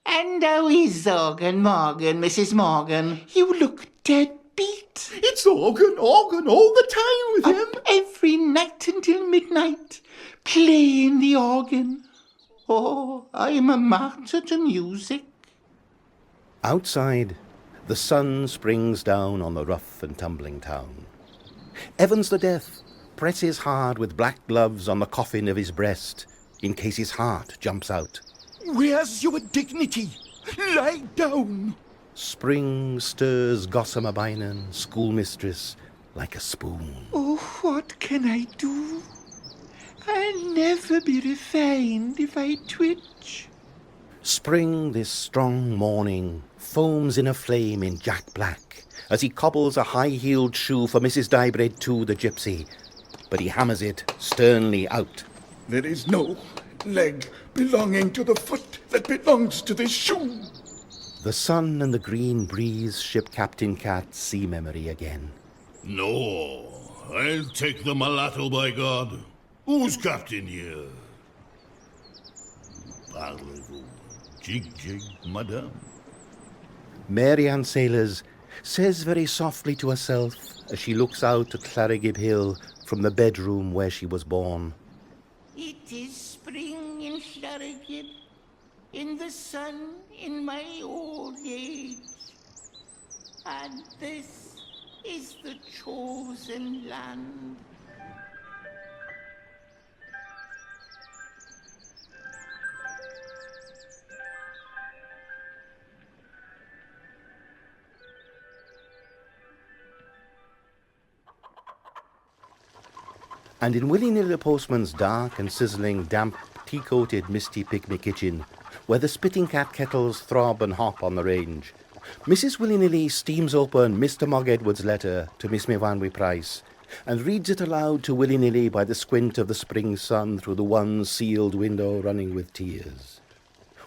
F: And how is Organ Morgan, Mrs. Morgan?
E: You look dead beat. It's Organ all the time with him. Every night until midnight, playing the organ.
F: Oh, I'm a martyr to music.
A: Outside, the sun springs down on the rough and tumbling town. Evans the Deaf presses hard with black gloves on the coffin of his breast in case his heart jumps out.
E: Where's your dignity? Lie down.
A: Spring stirs Gossamer Bynum, schoolmistress, like a spoon.
B: Oh, what can I do? I'll never be refined if I twitch.
A: Spring this strong morning foams in a flame in Jack Black as he cobbles a high-heeled shoe for Mrs. Diebread too, the gypsy, but he hammers it sternly out.
E: There is no leg belonging to the foot that belongs to this shoe.
A: The sun and the green breeze ship Captain Cat's sea memory again.
H: No, I'll take the mulatto, by God. Who's captain here? Parlez-vous? Jig, jig, madame.
A: Mary Ann Sailors says very softly to herself as she looks out at Llareggub Hill from the bedroom where she was born.
F: It is spring in Llareggub, in the sun in my old age. And this is the chosen land.
A: And in Willy-nilly the postman's dark and sizzling, damp, tea-coated, misty picnic kitchen, where the spitting cat kettles throb and hop on the range, Mrs. Willy-nilly steams open Mr. Mogg Edwards' letter to Miss Mevanwy Price and reads it aloud to Willy-nilly by the squint of the spring sun through the one sealed window running with tears,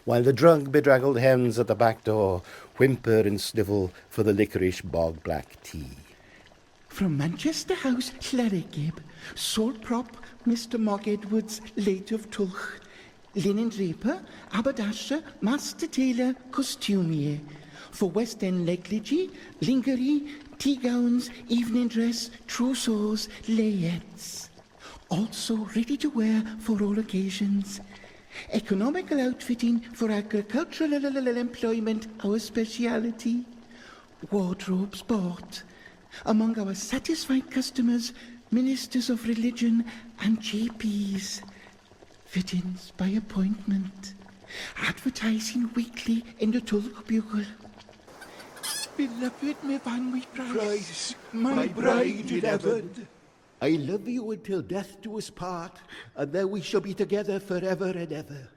A: while the drug-bedraggled hens at the back door whimper and snivel for the licorice bog-black tea.
B: From Manchester House, Llareggub, sole prop, Mr. Mogg Edwards, late of Tulch, linen draper, haberdasher, master tailor, costumier, for West End negligee, lingerie, tea gowns, evening dress, trousseaux, layettes. Also ready to wear for all occasions. Economical outfitting for agricultural employment, our speciality. Wardrobes bought. Among our satisfied customers, ministers of religion and GPs. Fittings by appointment. Advertising weekly in the Tulk Bugle. Beloved Mevanwy
E: Price, my bride in heaven. I love you until death do us part, and then we shall be together forever and ever.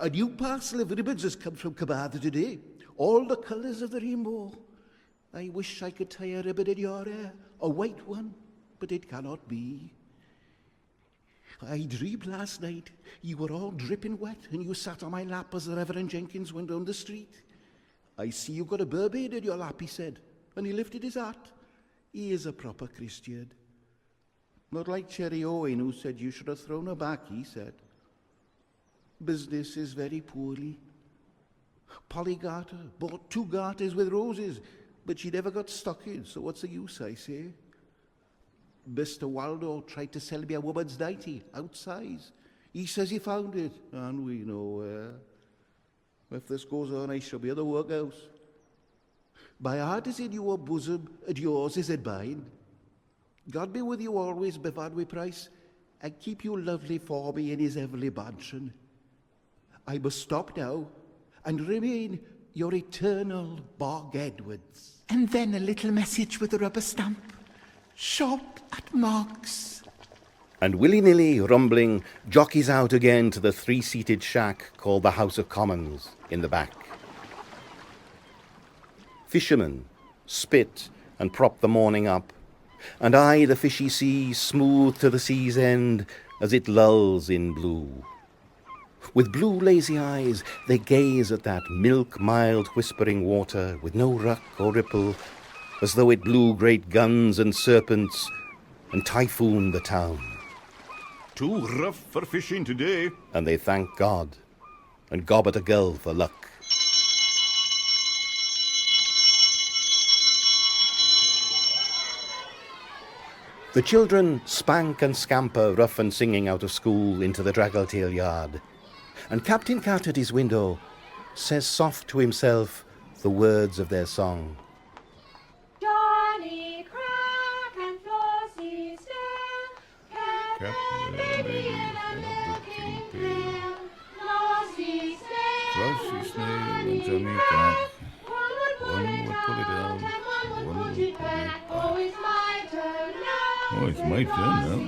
E: A new parcel of ribbons has come from Cabada today, all the colours of the rainbow. I wish I could tie a ribbon in your hair, a white one, but it cannot be. I dreamed last night you were all dripping wet and you sat on my lap as the Reverend Jenkins went down the street. I see you got a Burbaid in your lap, he said, and he lifted his hat. He is a proper Christian. Not like Cherry Owen, who said you should have thrown her back, he said. Business is very poorly. Polly Garter bought 2 garters with roses, but she never got stockings, so what's the use, I say? Mr. Waldo tried to sell me a woman's nightie, outsize. He says he found it, and we know where. If this goes on, I shall be at the workhouse. My heart is in your bosom, and yours is in mine. God be with you always, Mevanwy Price, and keep you lovely for me in his heavenly mansion. I must stop now, and remain your eternal Bog Edwards.
B: And then a little message with a rubber stamp. Shop at Mogg's.
A: And willy-nilly, rumbling, jockeys out again to the 3-seated shack called the House of Commons in the back. Fishermen spit and prop the morning up, and I, the fishy sea, smooth to the sea's end as it lulls in blue. With blue lazy eyes they gaze at that milk-mild whispering water with no ruck or ripple, as though it blew great guns and serpents and typhooned the town.
H: Too rough for fishing today.
A: And they thank God and gob at a gull for luck. The children spank and scamper, rough and singing, out of school into the draggle-tail yard, and Captain Cat at his window says soft to himself the words of their song.
K: Johnny Crack and Flossie Still kept the baby in a kingpin. Flossie
H: Flossie snail and Johnny Quack. One would pull it down, one would pull it back.
K: Oh, it's my turn now.
H: Oh, it's my turn now.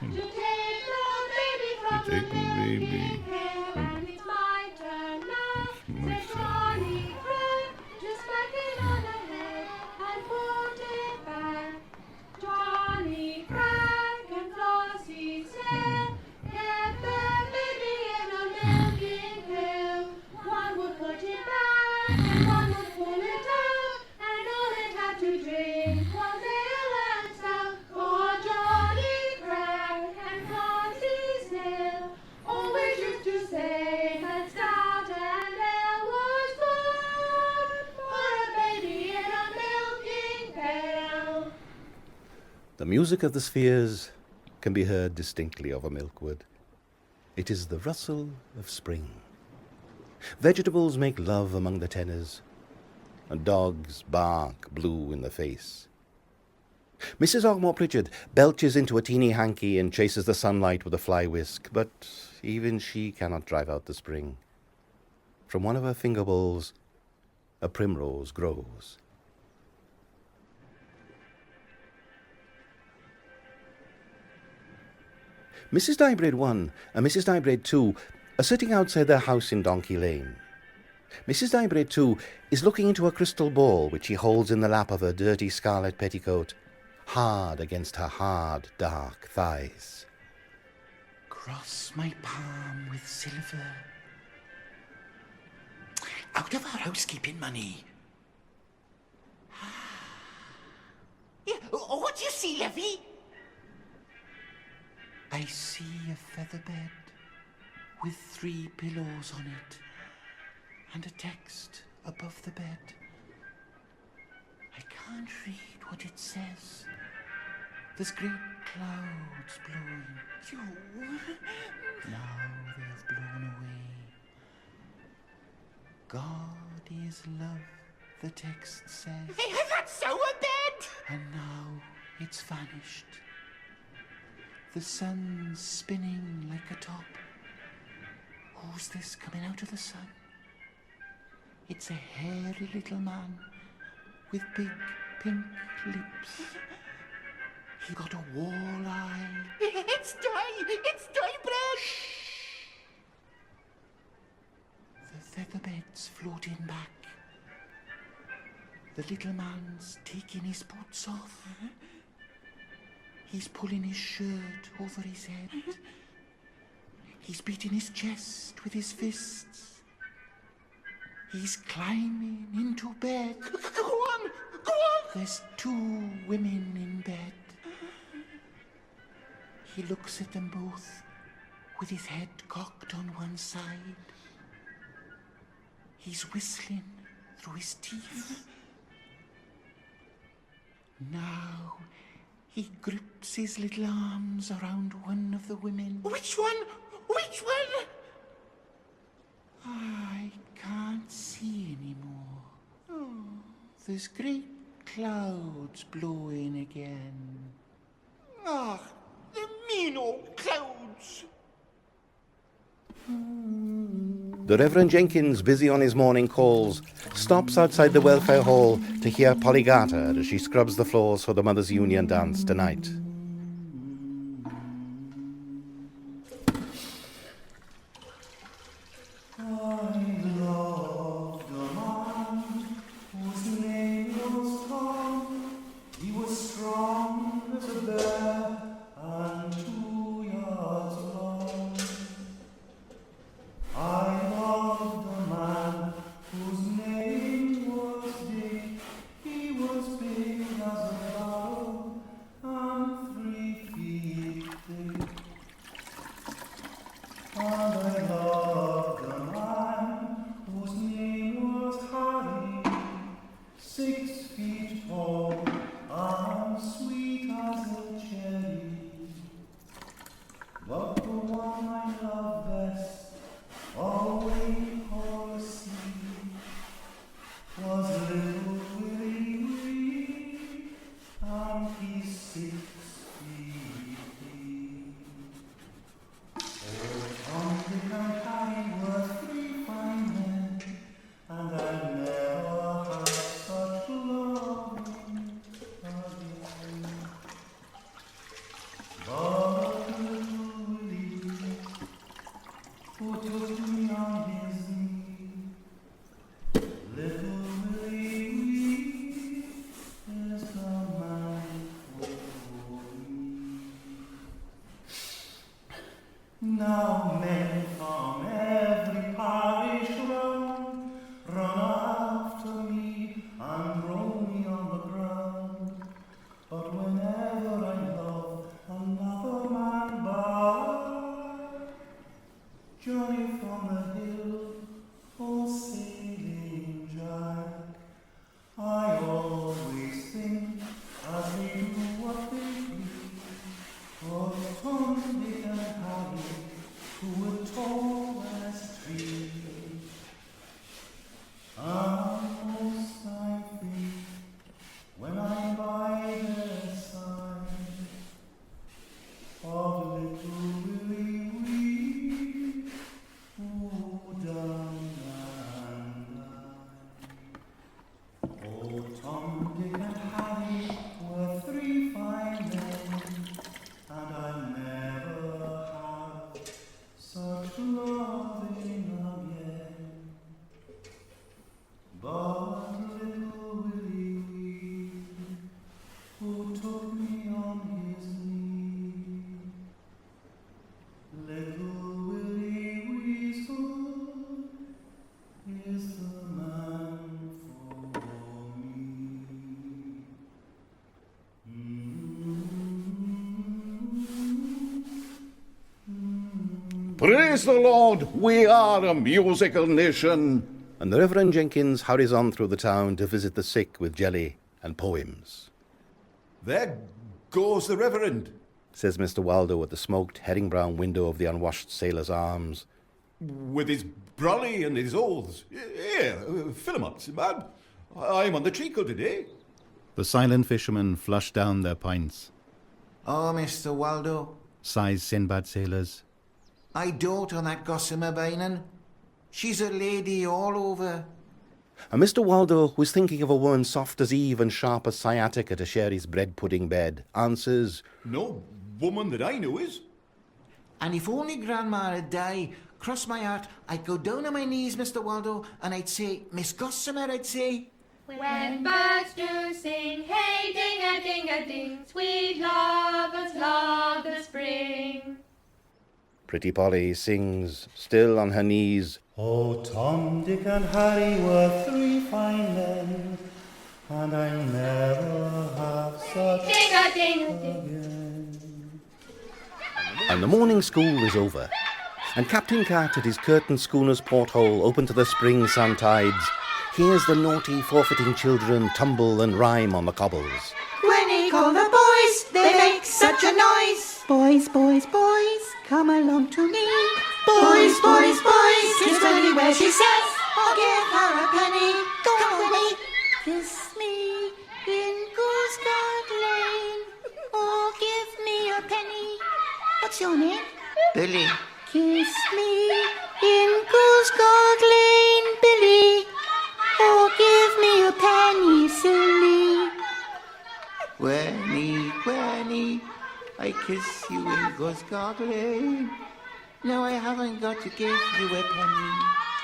K: To take the baby from
H: To take the baby.
K: and it's my turn now.
H: It's my turn.
K: Johnny cried, just smack it on the head and put it back. Johnny Crack and Flossie said, get the baby in a milking pail. One would put it back and one would pull it out, and all it had to drink was ale and stout. Oh, Johnny Crack and Flossie Snail always used to say that stout and ale was good for a baby in a milking pail.
A: The music of the spheres can be heard distinctly over Milkwood. It is the rustle of spring. Vegetables make love among the tenors, and dogs bark blue in the face. Mrs. Ogmore Pritchard belches into a teeny hanky and chases the sunlight with a fly whisk, but even she cannot drive out the spring. From one of her finger bowls, a primrose grows. Mrs. Dyebraid 1 and Mrs. Dyebraid 2 are sitting outside their house in Donkey Lane. Mrs. Dyebraid 2 is looking into a crystal ball which she holds in the lap of her dirty scarlet petticoat, hard against her hard, dark thighs.
B: Cross my palm with silver. Out of our housekeeping money.
F: Yeah, what do you see, Levy?
B: I see a feather bed with 3 pillows on it and a text above the bed. I can't read what it says. There's great clouds blowing. Now they've blown away. God is love, the text says.
F: Hey, that's so a bed!
B: And now it's vanished. The sun's spinning like a top. Who's this coming out of the sun? It's a hairy little man with big pink lips. He got a wall-eye.
F: It's Dyebraid!
B: The feather bed's floating back. The little man's taking his boots off. He's pulling his shirt over his head. He's beating his chest with his fists. He's climbing into bed.
F: Go on! Go on!
B: There's 2 women in bed. He looks at them both with his head cocked on one side. He's whistling through his teeth. Now he grips his little arms around one of the women.
F: Which one? Which one?
B: I can't see anymore. Oh, there's great clouds blowing again.
F: Ah, the mean old clouds.
A: The Reverend Jenkins, busy on his morning calls, stops outside the welfare hall to hear Polly Garter as she scrubs the floors for the Mothers' Union dance tonight.
J: Now men from every parish round run after me and roll me on the ground. But whenever I love another man by, Johnny from the hill, oh sailing Jack, I always think as they do what they please, of Tom, Dick and Harry, who were tall as trees. And most I think, when I'm by their side, of little Willie Wee, who down and died. Oh, Tom, Dick and Harry were three fine men, and I'll never have such loving again. But little Willie Wee, who took me on his knee, little Willie Weasel is the man for me.
A: Praise the Lord, we are a musical nation. And the Reverend Jenkins hurries on through the town to visit the sick with jelly and poems.
E: There goes the Reverend.
A: Says Mr. Waldo at the smoked herring-brown window of the Unwashed Sailor's Arms.
E: With his brolly and his oaths. Here, fill 'em up, man. I'm on the treacle today.
L: The silent fishermen flush down their pints.
M: Oh, Mr. Waldo,
L: Sighs Sinbad sailors.
M: I dote on that gossamer Bainan. She's a lady all over.
A: And Mr. Waldo, who's thinking of a woman soft as Eve and sharp as sciatica to share his bread-pudding bed, answers,
E: No woman that I know is.
M: And if only Grandma'd die, cross my heart, I'd go down on my knees, Mr. Waldo, and I'd say, Miss Gossamer, I'd say.
K: When birds do sing, hey, ding-a-ding-a-ding, sweet lovers love the spring.
A: Pretty Polly sings, still on her knees,
J: Oh, Tom, Dick and Harry were three fine men, and I'll never have such
K: Ding-a-ding-a-ding.
J: again.
A: and the morning school is over. And Captain Cat at his curtained schooner's porthole, open to the spring sun tides, hears the naughty forfeiting children tumble and rhyme on the cobbles.
N: When he called the boys, they make such a noise. Boys, boys, boys, come along to me. Boys, boys, boys, kiss Penny where she says, I'll give her a penny. Go on with me. Kiss me in Goosegard Lane. Oh, give me a penny. What's your name?
M: Billy.
N: Kiss me in Goosegard Lane, Billy. Oh, give me a penny, silly.
M: Gwenny, Gwenny, I kiss you in Goosegard Lane. No, I haven't got to give you a penny.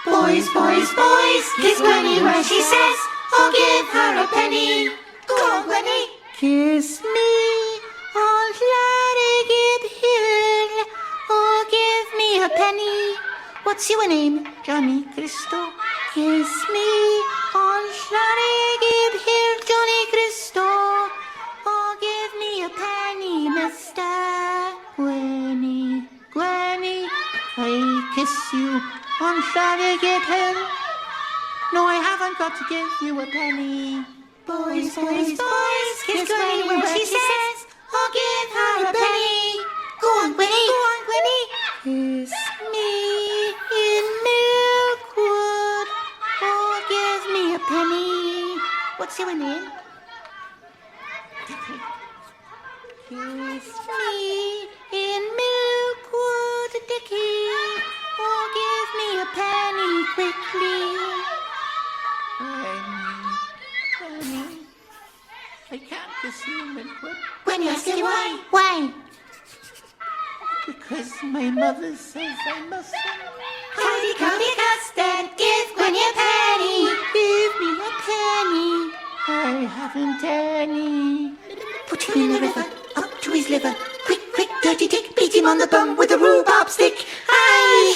N: Boys, boys, boys, kiss Gwenny where she says, I'll give her a penny. Go on, Gwenny. Kiss me on Llareggub Hill. Oh, give me a penny. What's your name?
M: Johnny Cristo.
N: Kiss me on Llareggub Hill, Johnny Cristo. Oh, give me a penny, mister.
M: Gwenny, Gwenny, I kiss you on Llareggub Hill. No, I haven't got to give you a penny.
N: Boys, boys, boys, kiss Gwenny when she says, I'll give her a penny. Go on, Gwenny. Go on, Gwenny.
M: Kiss me in Milkwood. Oh, give me a penny.
N: What's your name?
M: Kiss me in Milkwood, Dickie.
N: Oh, give me a penny quickly.
M: Gwenny, I can't kiss you in Milkwood.
N: Gwenny, I say why? Why?
M: Because my mother says I mustn't.
N: Cody, Cody, custard, give Gwenny a penny.
M: Give me a penny. I haven't any.
N: Put him in the river, up to his liver. Quick, quick, dirty tick, beat him on the bum with a rhubarb stick. Aye!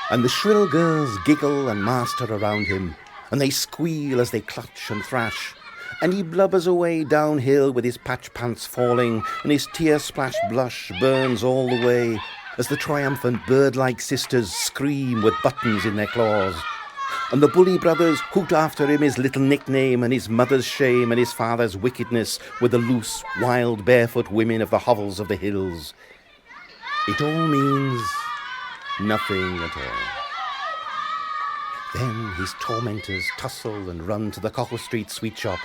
A: And the shrill girls giggle and master around him, and they squeal as they clutch and thrash, and he blubbers away downhill with his patch pants falling, and his tear-splashed blush burns all the way as the triumphant bird-like sisters scream with buttons in their claws. And the bully brothers hoot after him his little nickname and his mother's shame and his father's wickedness with the loose, wild, barefoot women of the hovels of the hills. It all means nothing at all. Then his tormentors tussle and run to the Cockle Street sweet shop,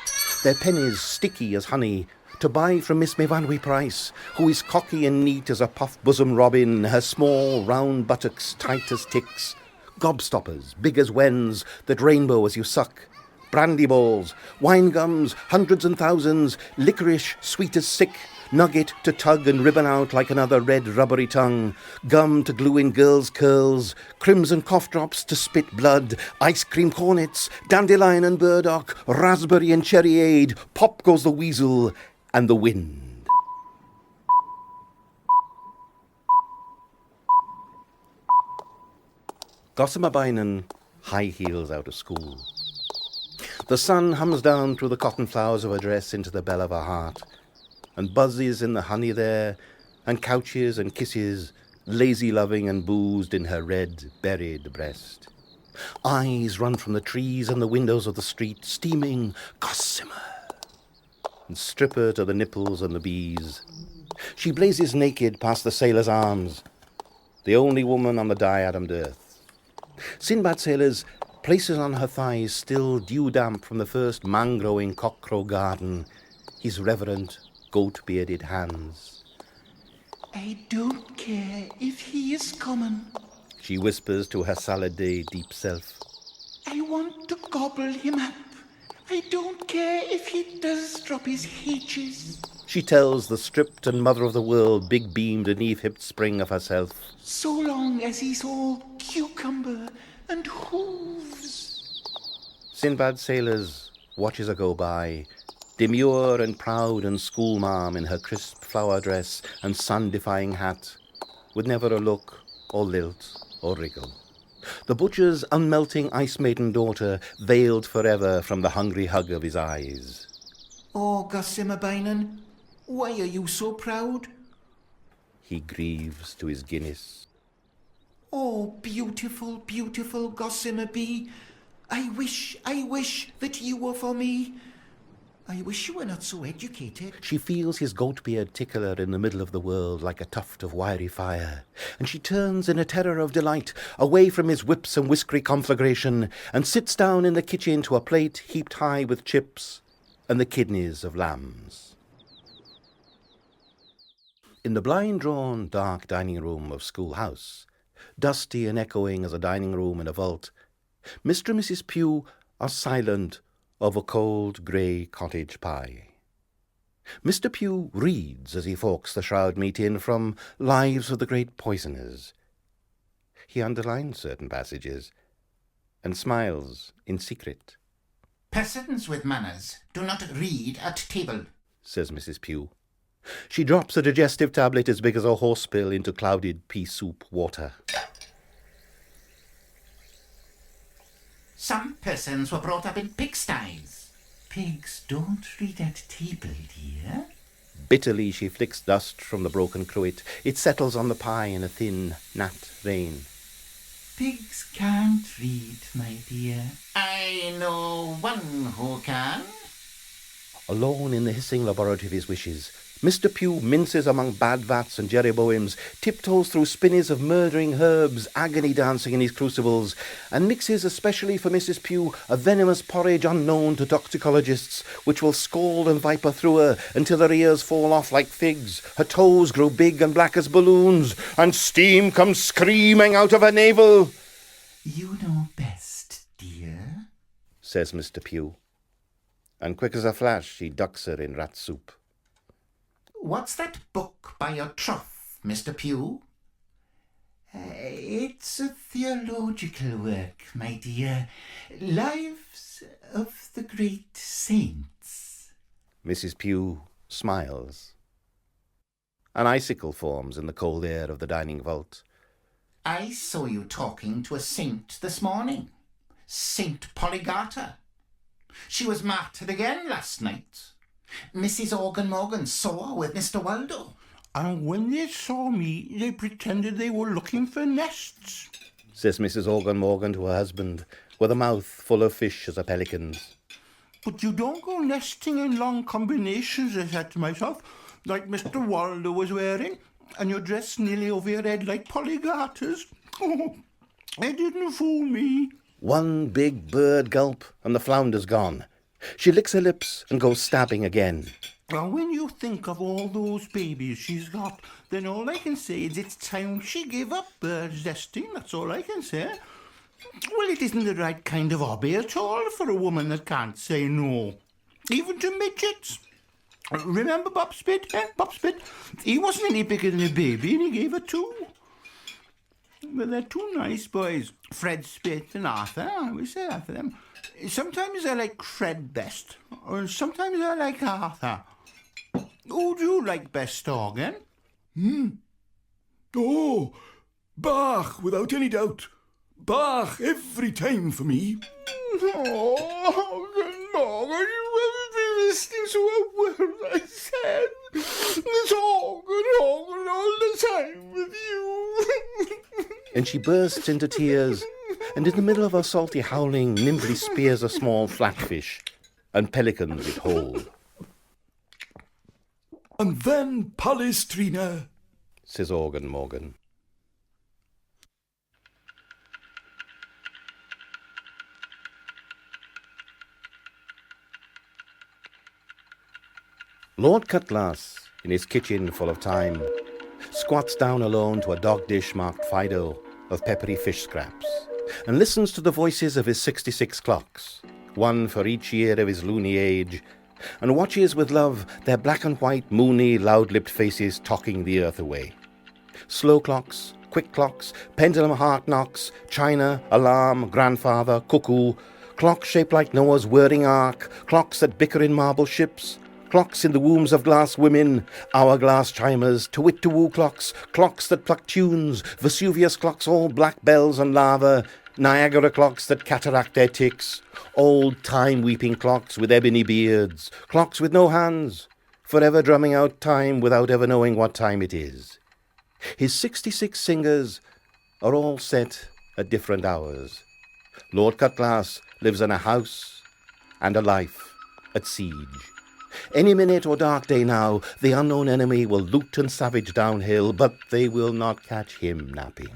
A: their pennies sticky as honey, to buy from Miss Mevanwy Price, who is cocky and neat as a puff-bosom robin, her small round buttocks tight as ticks, gobstoppers big as wens that rainbow as you suck, brandy balls, wine gums, hundreds and thousands, licorice sweet as sick, nugget to tug and ribbon out like another red rubbery tongue, gum to glue in girls' curls, crimson cough drops to spit blood, ice cream cornets, dandelion and burdock, raspberry and cherryade, pop goes the weasel and the wind. Gossamer Bynum high heels out of school. The sun hums down through the cotton flowers of her dress into the bell of her heart, and buzzes in the honey there, and couches and kisses, lazy loving and boozed in her red, buried breast. Eyes run from the trees and the windows of the street, steaming gossamer, and strip her to the nipples and the bees. She blazes naked past the sailor's arms, the only woman on the diademed earth. Sinbad sailors places on her thighs still dew-damp from the first man-growing cockcrow garden, his reverent, goat-bearded hands.
B: I don't care if he is common.
A: She whispers to her salad-day deep self.
B: I want to gobble him up. I don't care if he does drop his H's.
A: She tells the stripped and mother of the world, big-beamed and eve-hipped spring of herself.
B: So long as he's all cucumber and hooves.
A: Sinbad sailors watches her go by, demure and proud and schoolmarm in her crisp flower dress and sun-defying hat, with never a look or lilt or wriggle. The butcher's unmelting ice-maiden daughter, veiled forever from the hungry hug of his eyes.
B: Oh, Gossamer Bynum, why are you so proud?
A: He grieves to his Guinness.
B: Oh, beautiful, beautiful Gossamer Bee, I wish that you were for me. I wish you were not so educated.
A: She feels his goat beard tickle her in the middle of the world like a tuft of wiry fire, and she turns in a terror of delight away from his whips and whiskery conflagration and sits down in the kitchen to a plate heaped high with chips and the kidneys of lambs. In the blind-drawn, dark dining room of School House, dusty and echoing as a dining room in a vault, Mr. and Mrs. Pugh are silent over cold grey cottage pie. Mr. Pugh reads as he forks the shroud meat in from Lives of the Great Poisoners. He underlines certain passages and smiles in secret.
M: Persons with manners do not read at table,
A: says Mrs. Pugh. She drops a digestive tablet as big as a horsepill into clouded pea soup water.
M: Some persons were brought up in pigsties.
I: Pigs don't read at table, dear.
A: Bitterly she flicks dust from the broken cruet. It settles on the pie in a thin, gnat rain.
I: Pigs can't read, my dear.
M: I know one who can.
A: Alone in the hissing laboratory of his wishes, Mr. Pugh minces among bad vats and jeroboams, tiptoes through spinneys of murdering herbs, agony dancing in his crucibles, and mixes especially for Mrs. Pugh a venomous porridge unknown to toxicologists, which will scald and viper through her until her ears fall off like figs, her toes grow big and black as balloons, and steam comes screaming out of her navel.
I: You know best, dear,
A: says Mr. Pugh, and quick as a flash he ducks her in rat soup.
M: What's that book by your trough, Mr. Pugh?
I: It's a theological work, my dear. Lives of the Great Saints.
A: Mrs. Pugh smiles. An icicle forms in the cold air of the dining vault.
I: I saw you talking to a saint this morning. Saint Polygata. She was martyred again last night. Mrs. Organ Morgan saw her with Mr. Waldo.
E: And when they saw me, they pretended they were looking for nests,
A: says Mrs. Organ Morgan to her husband, with a mouth full of fish as a pelican's.
E: But you don't go nesting in long combinations, I said to myself, like Mr. Waldo was wearing, and you're dressed nearly over your head like Polygata's. Oh, they didn't fool me.
A: One big bird gulp, and the flounder's gone. She licks her lips and goes stabbing again.
E: Now, when you think of all those babies she's got, then all I can say is it's time she gave up bird nesting, that's all I can say. Well, it isn't the right kind of hobby at all for a woman that can't say no, even to midgets. Remember Bob Spit? Bob Spit? He wasn't any bigger than a baby and he gave her two. Well, they're two nice boys, Fred Spit and Arthur. I always say that for them. Sometimes I like Fred best, or sometimes I like Arthur. Who do you like best, Organ? Oh, Bach, without any doubt. Bach every time for me. Oh, Morgan, you haven't been listening to a word I said. It's Organ all the time with you.
A: And she bursts into tears, and in the middle of her salty howling nimbly spears a small flatfish, and pelicans it whole.
E: And then Palestrina,
A: says Organ Morgan. Lord Cutlass, in his kitchen full of time, squats down alone to a dog dish marked Fido of peppery fish scraps, and listens to the voices of his 66 clocks, one for each year of his loony age, and watches with love their black and white, moony, loud-lipped faces talking the earth away. Slow clocks, quick clocks, pendulum heart knocks, china, alarm, grandfather, cuckoo, clocks shaped like Noah's whirring ark, clocks that bicker in marble ships, clocks in the wombs of glass women, hourglass chimers, to-wit-to-woo clocks, clocks that pluck tunes, Vesuvius clocks all black bells and lava, Niagara clocks that cataract their ticks, old time-weeping clocks with ebony beards, clocks with no hands, forever drumming out time without ever knowing what time it is. His 66 singers are all set at different hours. Lord Cutlass lives in a house and a life at siege. Any minute or dark day now, the unknown enemy will loot and savage downhill, but they will not catch him napping.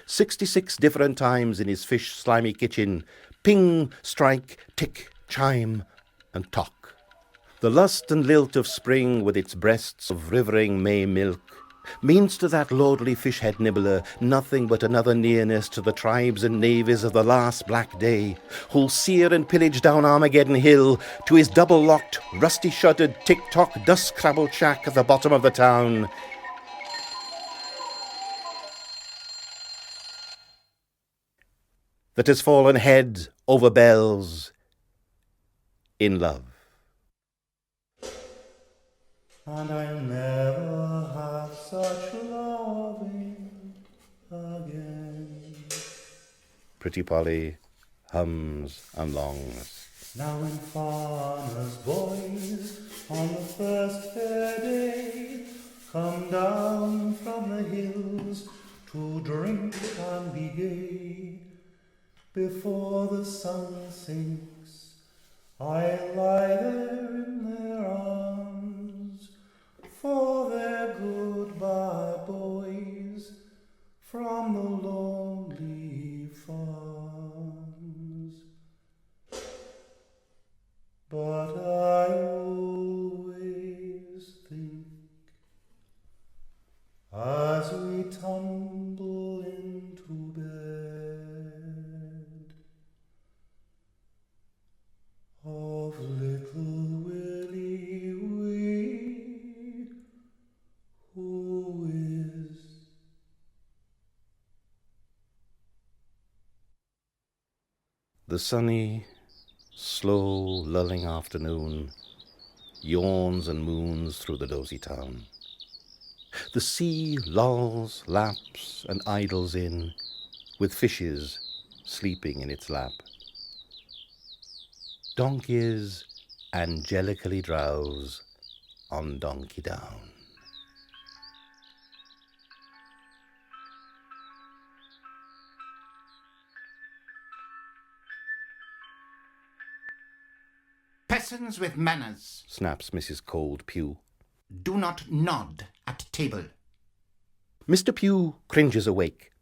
A: 66 different times in his fish slimy kitchen, ping, strike, tick, chime, and tock. The lust and lilt of spring with its breasts of rivering May milk means to that lordly fish-head nibbler nothing but another nearness to the tribes and navies of the last black day, who'll sear and pillage down Armageddon Hill to his double-locked, rusty-shuttered, tick-tock, dust-crabbled shack at the bottom of the town. That has fallen head over bells in love.
J: And I'll never have such loving again.
A: Pretty Polly hums and longs.
J: Now when farmers' boys on the first fair day come down from the hills to drink and be gay, before the sun sinks, I lie there in their arms, for their goodbye boys from the lonely farms. But I always think, as we tumble into bed, of little Willie Wee, who is
A: The sunny, slow, lulling afternoon yawns and moons through the dozy town. The sea lolls, laps, and idles in, with fishes sleeping in its lap. Donkeys angelically drowse on Donkey Down.
I: Persons with manners
A: Snaps Mrs. Cold Pew.
I: do not nod at table.
A: Mr. Pew cringes awake.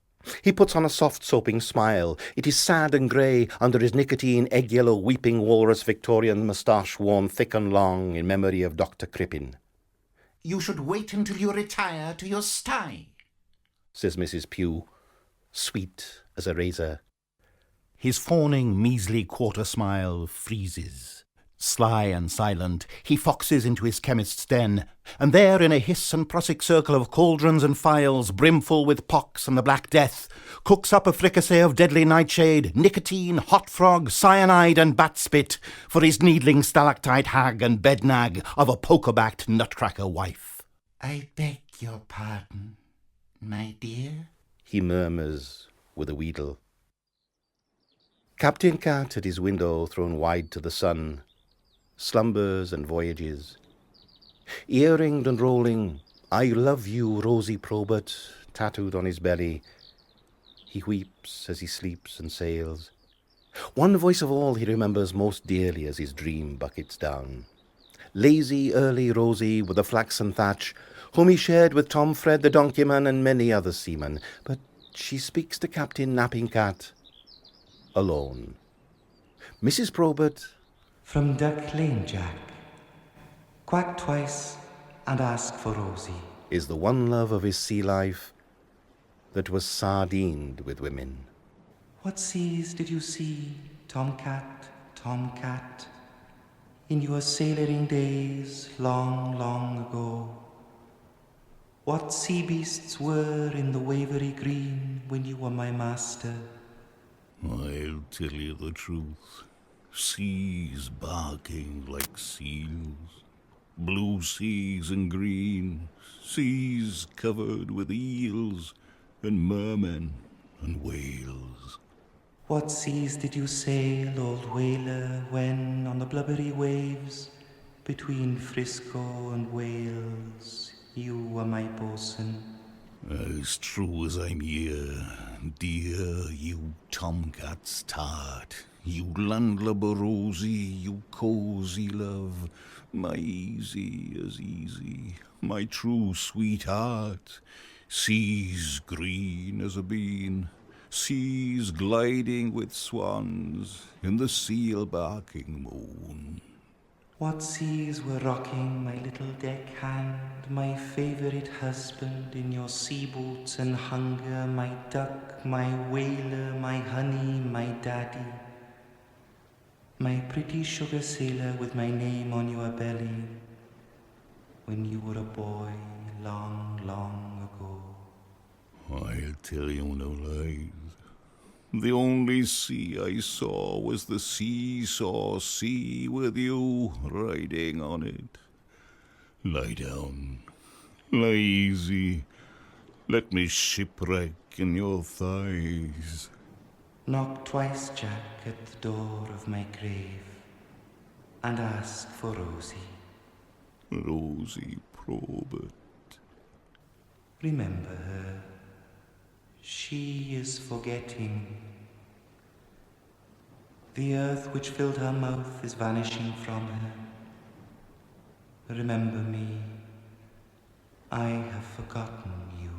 A: He puts on a soft soaping smile. It is sad and grey under his nicotine egg-yellow weeping walrus Victorian moustache worn thick and long in memory of Dr. Crippen.
I: You should wait until you retire to your sty,
A: says Mrs. Pew, sweet as a razor. His fawning, measly quarter smile freezes. Sly and silent, he foxes into his chemist's den, and there in a hiss and prussic circle of cauldrons and phials, brimful with pox and the Black Death, cooks up a fricassee of deadly nightshade, nicotine, hot frog, cyanide and bat spit for his needling stalactite hag and bednag of a poker-backed nutcracker wife.
I: I beg your pardon, my dear,
A: he murmurs with a wheedle. Captain Cat at his window thrown wide to the sun, slumbers and voyages. Earringed and rolling, I love you, Rosie Probert, tattooed on his belly. He weeps as he sleeps and sails. One voice of all he remembers most dearly as his dream buckets down. Lazy, early Rosie with a flaxen thatch, whom he shared with Tom Fred the donkeyman and many other seamen. But she speaks to Captain Napping Cat alone. Mrs. Probert.
J: From Duck Lane, Jack. Quack twice and ask for Rosie.
A: Is the one love of his sea life that was sardined with women.
J: What seas did you see, Tomcat, Tomcat, in your sailoring days long, long ago? What sea beasts were in the wavery green when you were my master?
H: I'll tell you the truth. Seas barking like seals, blue seas and green, seas covered with eels and mermen and whales.
J: What seas did you sail, old whaler, when on the blubbery waves between Frisco and Wales you were my bosun?
H: As true as I'm here, dear, you tomcat's tart, you landlubber Rosie, you cosy love, my easy as easy, my true sweetheart, seas green as a bean, seas gliding with swans in the seal-barking moon.
J: What seas were rocking my little deckhand, my favourite husband in your sea boots and hunger, my duck, my whaler, my honey, my daddy, my pretty sugar sailor with my name on your belly, when you were a boy long, long ago.
H: I'll tell you no lies. The only sea I saw was the seesaw sea with you riding on it. Lie down, lie easy, let me shipwreck in your thighs.
J: Knock twice, Jack, at the door of my grave, and ask for Rosie.
H: Rosie Probert.
J: Remember her. She is forgetting. The earth which filled her mouth is vanishing from her. Remember me. I have forgotten you.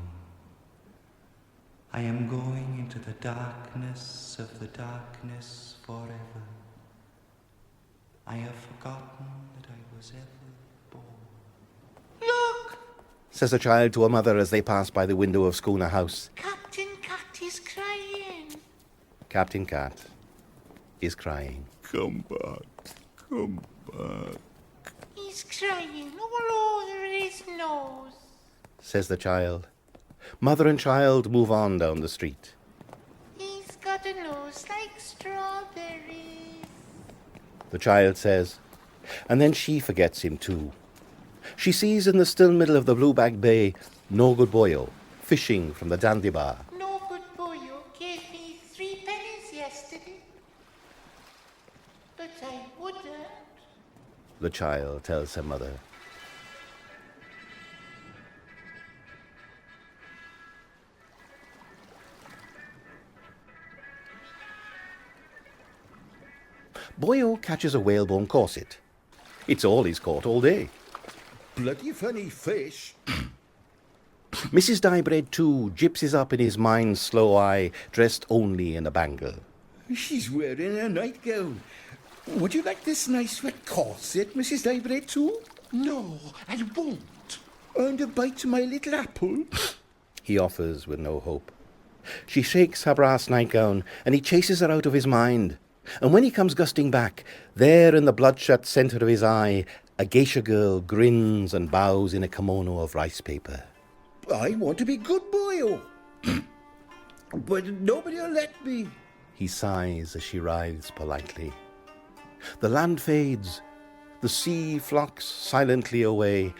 J: I am going into the darkness of the darkness forever. I have forgotten that I was ever born.
F: Look,
A: Says a child to a mother as they pass by the window of Schooner House.
F: Captain Cat is crying.
A: Captain Cat is crying.
H: Come back, come back.
F: He's crying all over his nose.
A: Says the child. Mother and child move on down the street.
F: He's got a nose like strawberries.
A: The child says, And then she forgets him too. She sees in the still middle of the Bluebag Bay no good boyo fishing from the dandy bar.
F: No good boy, you gave me 3 pennies yesterday. But I wouldn't.
A: The child tells her mother. Boyo catches a whalebone corset. It's all he's caught all day.
E: Bloody funny fish.
A: Mrs. Diebread, too, gypsies up in his mind's slow eye, dressed only in a bangle.
E: She's wearing a nightgown. Would you like this nice wet corset, Mrs. Diebread, too?
B: No, I won't.
E: And a bite of my little apple?
A: He offers with no hope. She shakes her brass nightgown, and he chases her out of his mind. And when he comes gusting back, there in the bloodshot centre of his eye, a geisha girl grins and bows in a kimono of rice paper.
E: I want to be good boyo. But nobody'll let me.
A: He sighs as she writhes politely. The land fades, the sea flocks silently away,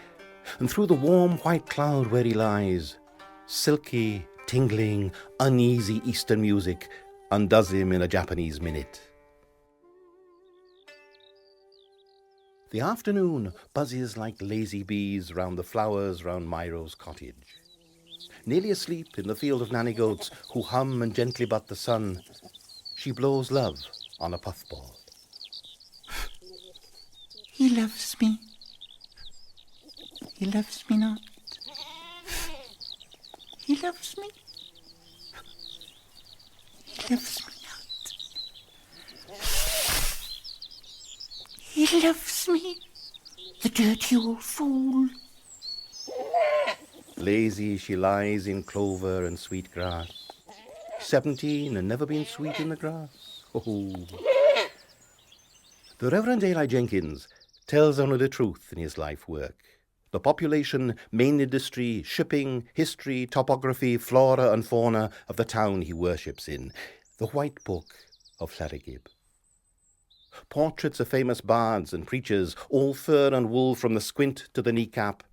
A: and through the warm white cloud where he lies, silky, tingling, uneasy Eastern music undoes him in a Japanese minute. The afternoon buzzes like lazy bees round the flowers round Myro's cottage. Nearly asleep in the field of nanny goats who hum and gently butt the sun, she blows love on a puffball.
M: He loves me. He loves me not. He loves me. He loves me not. He loves me. The dirty old fool.
A: Lazy she lies in clover and sweet grass. 17 and never been sweet in the grass. Oh. The Reverend Eli Jenkins tells only the truth in his life work. The population, main industry, shipping, history, topography, flora and fauna of the town he worships in. The White Book of Llareggub. Portraits of famous bards and preachers, all fur and wool from the squint to the kneecap,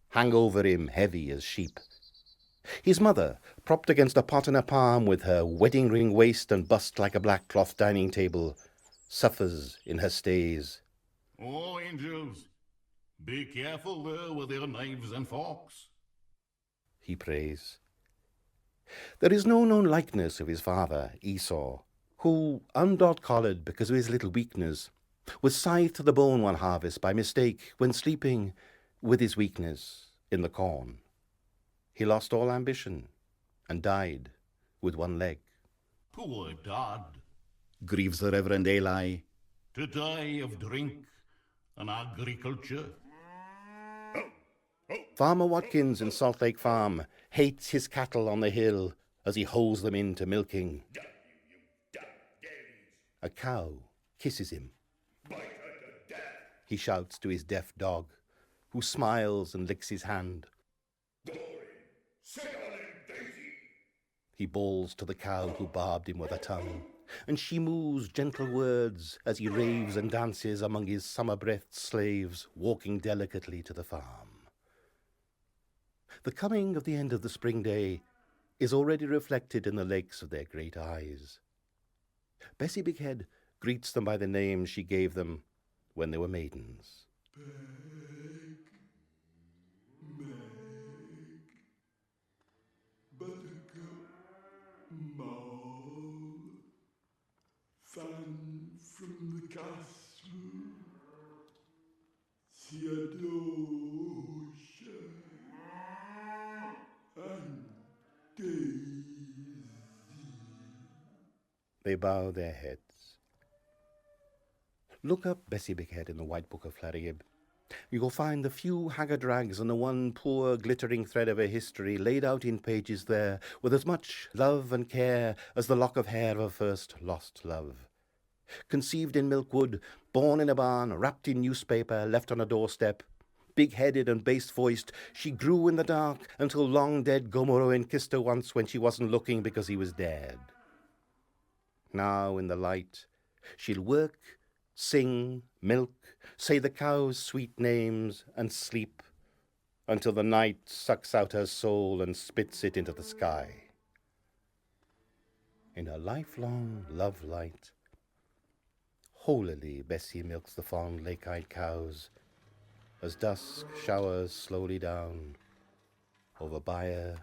A: hang over him heavy as sheep. His mother, propped against a pot and a palm with her wedding ring waist and bust like a black cloth dining table, suffers in her stays.
C: Oh, angels, be careful there with your knives and forks.
A: He prays. There is no known likeness of his father, Esau, who, undot-collared because of his little weakness, was scythed to the bone one harvest by mistake when sleeping, with his weakness, in the corn. He lost all ambition and died with one leg.
C: Poor dad,
L: grieves the Reverend Eli.
C: to die of drink and agriculture.
A: Farmer Watkins in Salt Lake Farm hates his cattle on the hill as he holds them in to milking. A cow kisses him. He shouts to his deaf dog, who smiles and licks his hand. He bawls to the cow who barbed him with a tongue, and she moos gentle words as he raves and dances among his summer-breathed slaves walking delicately to the farm. The coming of the end of the spring day is already reflected in the lakes of their great eyes. Bessie Bighead greets them by the names she gave them when they were maidens.
E: Fan from the castle, Theodosia, and Daisy.
A: They bow their heads. Look up Bessie Bighead in the White Book of Llareggub. You will find the few haggard rags and the one poor glittering thread of her history laid out in pages there with as much love and care as the lock of hair of her first lost love. Conceived in Milkwood, born in a barn, wrapped in newspaper, left on a doorstep, big-headed and bass-voiced, she grew in the dark until long-dead Gomerowin kissed her once when she wasn't looking because he was dead. Now, in the light, she'll work sing, milk, say the cow's sweet names, and sleep until the night sucks out her soul and spits it into the sky. In her lifelong love light, holily Bessie milks the fond lake-eyed cows as dusk showers slowly down over byre,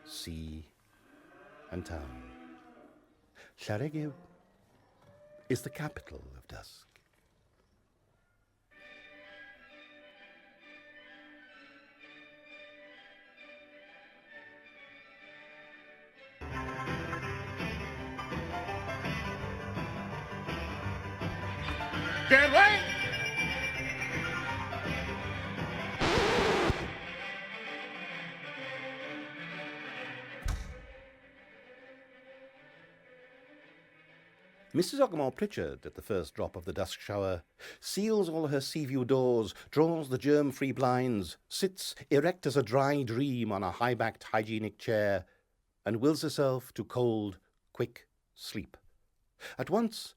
A: sea, and town. Llareggub is the capital of dusk.
C: Get away!
A: Mrs. Ogmore Pritchard, at the first drop of the dusk shower, seals all her sea-view doors, draws the germ-free blinds, sits erect as a dry dream on a high-backed hygienic chair, and wills herself to cold, quick sleep. At once,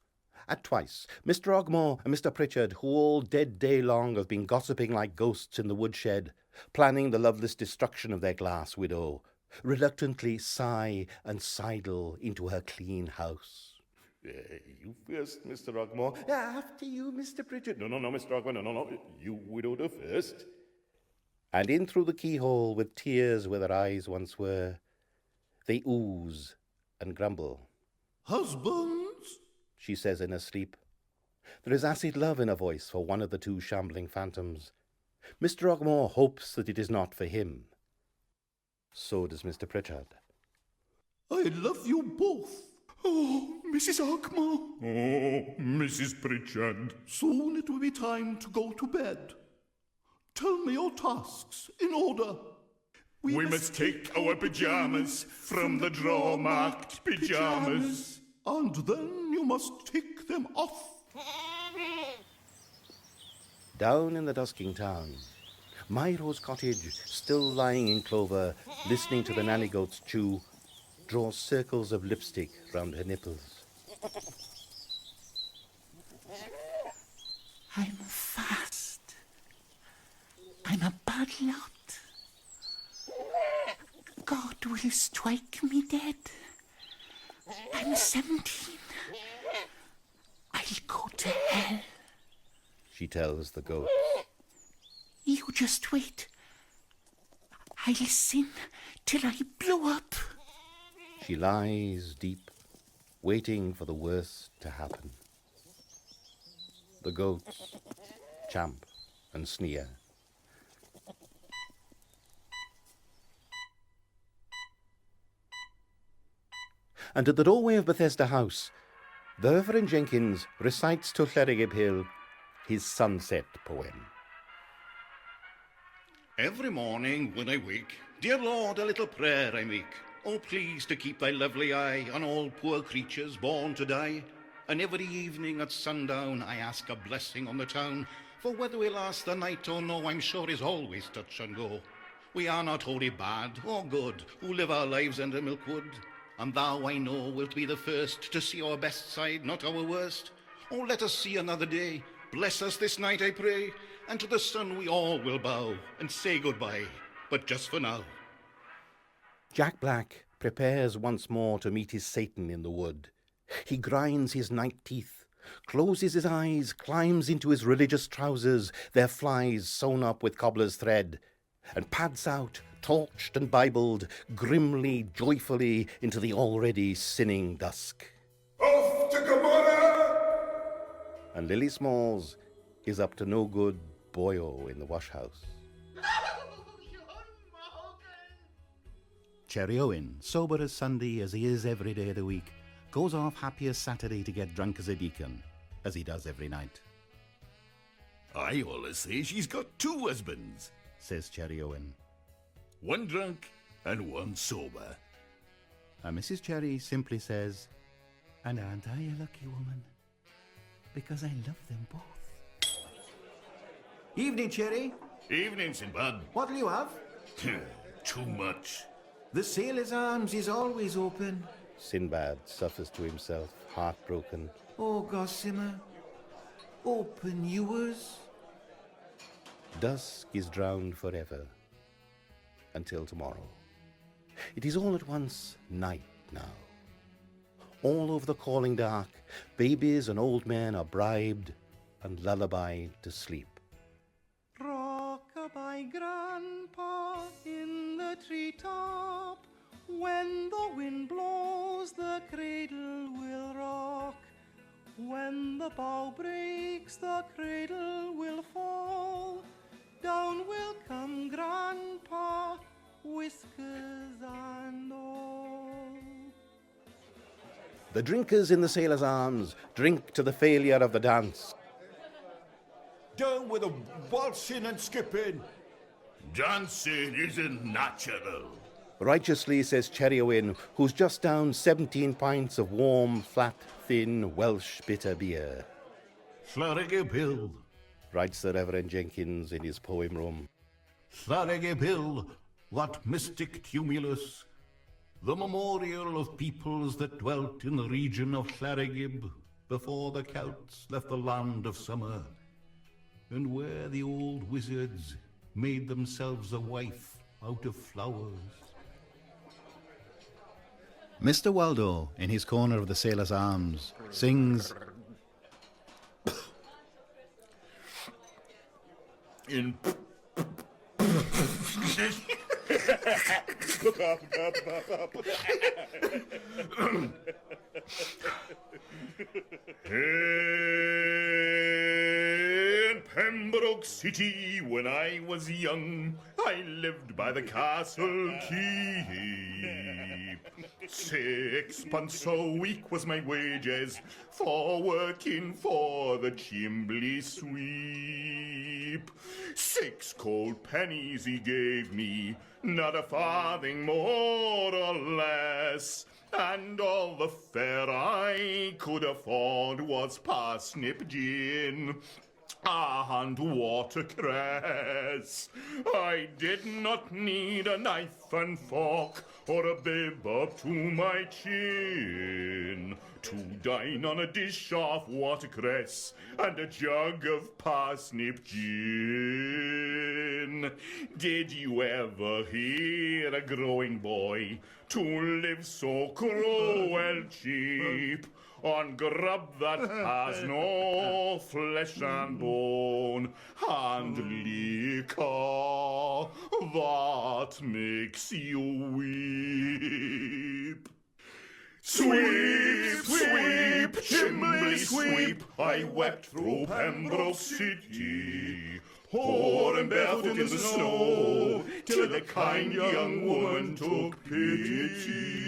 A: at twice, Mr. Ogmore and Mr. Pritchard, who all dead day long have been gossiping like ghosts in the woodshed, planning the loveless destruction of their glass widow, reluctantly sigh and sidle into her clean house. You first, Mr. Ogmore. After you, Mr. Pritchard. No, Mr. Ogmore, no. You widowed first. And in through the keyhole, with tears where their eyes once were, they ooze and grumble.
E: Husbands?
A: She says in her sleep. There is acid love in her voice for one of the two shambling phantoms. Mr. Ogmore hopes that it is not for him. So does Mr. Pritchard.
E: I love you both. Oh, Mrs. Ogmore.
C: Oh, Mrs. Pritchard.
E: Soon it will be time to go to bed. Tell me your tasks in order.
C: We must take our pyjamas from the drawer-marked pyjamas.
E: And then you must take them off.
A: Down in the dusking town, Myro's cottage, still lying in clover, listening to the nanny goats chew, draws circles of lipstick round her nipples.
M: I'm fast. I'm a bad lot. God will strike me dead. I'm 17. I'll go to hell.
A: She tells the goats.
M: You just wait. I'll sin till I blow up.
A: She lies deep, waiting for the worst to happen. The goats champ and sneer. And at the doorway of Bethesda House, the Reverend Jenkins recites to Llareggub Hill his sunset poem.
C: Every morning when I wake, dear Lord, a little prayer I make. Oh, please to keep thy lovely eye on all poor creatures born to die. And every evening at sundown I ask a blessing on the town, for whether we last the night or no, I'm sure is always touch and go. We are not wholly bad or good, who live our lives under milkwood. And thou, I know, wilt be the first to see our best side, not our worst. Oh, let us see another day. Bless us this night, I pray. And to the sun we all will bow and say goodbye, but just for now.
A: Jack Black prepares once more to meet his Satan in the wood. He grinds his night teeth, closes his eyes, climbs into his religious trousers, their flies sewn up with cobbler's thread, and pads out, torched and Bibled, grimly, joyfully, into the already sinning dusk.
E: Off to Gomorrah!
A: And Lily Smalls is up to no good boyo in the washhouse.
L: Cherry Owen, sober as Sunday as he is every day of the week, goes off happy as Saturday to get drunk as a deacon, as he does every night.
C: I always say she's got two husbands,
L: says Cherry Owen.
C: one drunk and one sober.
L: And Mrs. Cherry simply says, and aren't I a lucky woman? Because I love them both.
O: Evening, Cherry.
C: Evening, Sinbad.
O: What'll you have?
C: Too much.
O: The Sailor's Arms is always open.
A: Sinbad suffers to himself, heartbroken.
O: Oh, Gossamer, Open yours.
A: Dusk is drowned forever, until tomorrow. It is all at once night now. All over the calling dark, babies and old men are bribed and lullabied to sleep.
J: Rock-a-bye, Grandpa, in the treetop. When the wind blows, the cradle will rock. When the bough breaks, the cradle will fall. Down will come Grandpa, whiskers and all.
A: The drinkers in the sailors' arms drink to the failure of the dance.
E: Down with the waltzing and skipping.
C: Dancing isn't natural.
A: Righteously, says Cherry Owen, who's just down 17 pints of warm, flat, thin Welsh bitter beer.
P: Llareggub Hill,
A: writes the Reverend Jenkins in his poem room.
P: Llareggub Hill, that mystic tumulus, the memorial of peoples that dwelt in the region of Llareggub before the Celts left the land of summer, and where the old wizards made themselves a wife out of flowers.
L: Mr. Waldo, in his corner of the sailor's arms, sings
C: In In Pembroke City, when I was young, I lived by the castle keep. 6 pence a week was my wages for working for the chimbley sweep. 6 cold pennies he gave me, not a farthing more or less. And all the fare I could afford was parsnip gin and watercress. I did not need a knife and fork or a bib up to my chin to dine on a dish of watercress and a jug of parsnip gin. Did you ever hear a growing boy to live so cruel cheap on grub that has no flesh and bone and liquor that makes you weep? Sweep, sweep, chimney sweep, I wept through Pembroke City, poor and barefoot in the snow, till a kind young woman took pity.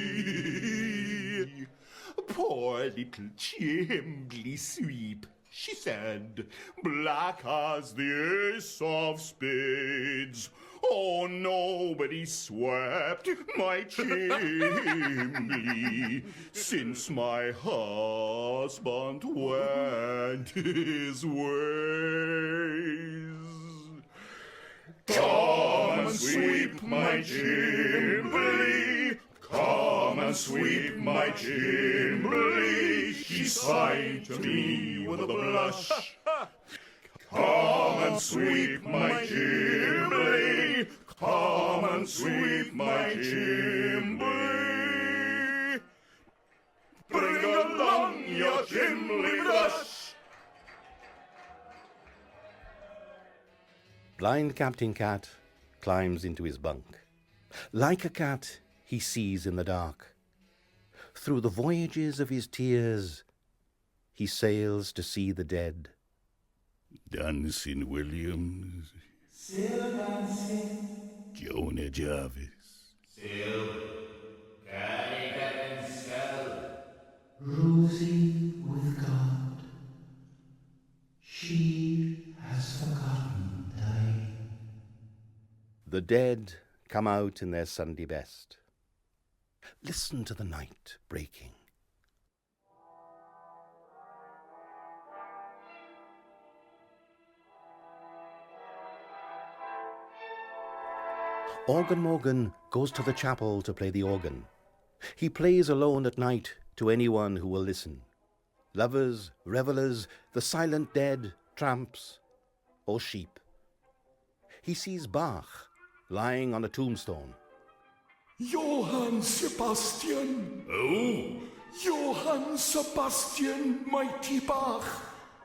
C: Poor little chimney sweep, she said, black as the ace of spades. Oh, nobody swept my chimney since my husband went his ways. Come and sweep my chimney, come and sweep my chimney, she sighed to me with a blush. Come and sweep my chimney, come and sweep my chimney. Bring along your chimney brush.
A: Blind Captain Cat climbs into his bunk. Like a cat, he sees in the dark. Through the voyages of his tears, he sails to see the dead.
H: Dancing Williams,
J: Still dancing,
H: Jonah Jarvis,
J: Carrigan and Skull, Rosie with God. She has forgotten time.
A: The dead come out in their Sunday best. Listen to the night breaking. Organ Morgan goes to the chapel to play the organ. He plays alone at night to anyone who will listen. lovers, revellers, the silent dead, tramps, or sheep. He sees Bach lying on a tombstone.
E: Johann Sebastian.
C: Oh?
E: Johann Sebastian, mighty Bach.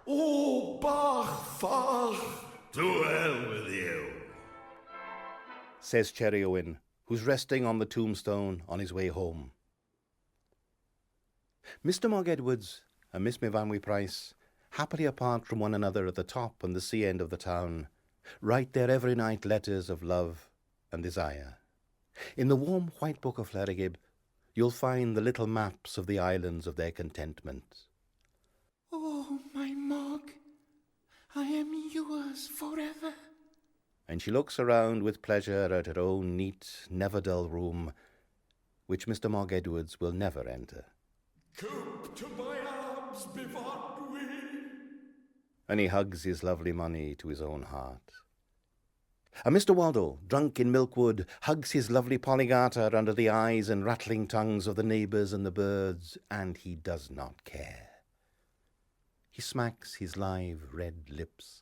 E: Oh, Bach, far.
C: To hell with you,
A: says Cherry Owen, who's resting on the tombstone on his way home. Mr. Mogg Edwards and Miss Mivamwy Price, happily apart from one another at the top and the sea end of the town, write their every night letters of love and desire. In the warm white book of Llareggub, you'll find the little maps of the islands of their contentment.
E: Oh, my Mog, I am yours forever.
A: And she looks around with pleasure at her own neat, never-dull room, which Mr. Mogg Edwards will never enter.
E: Come to my arms, Mivamwy.
A: And he hugs his lovely money to his own heart. And Mr. Waddle, drunk in Milkwood, hugs his lovely Polly Garter under the eyes and rattling tongues of the neighbours and the birds, and he does not care. He smacks his live red lips.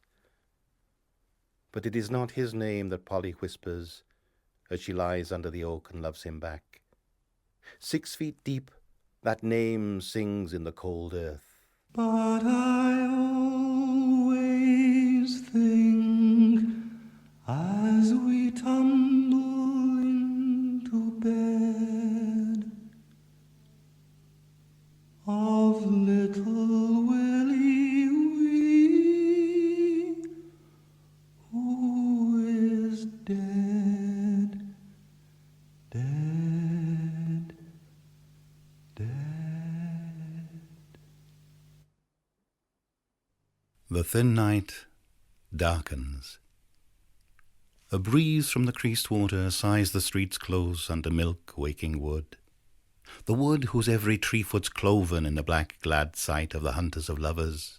A: But it is not his name that Polly whispers as she lies under the oak and loves him back. 6 feet deep, that name sings in the cold earth.
J: But I always think, as we tumble into bed, of little Willie Wee, who is dead, dead, dead.
H: The thin night darkens. A breeze from the creased water sighs the streets close under milk-waking wood. The wood whose every tree-foot's cloven in the black glad sight of the hunters of lovers.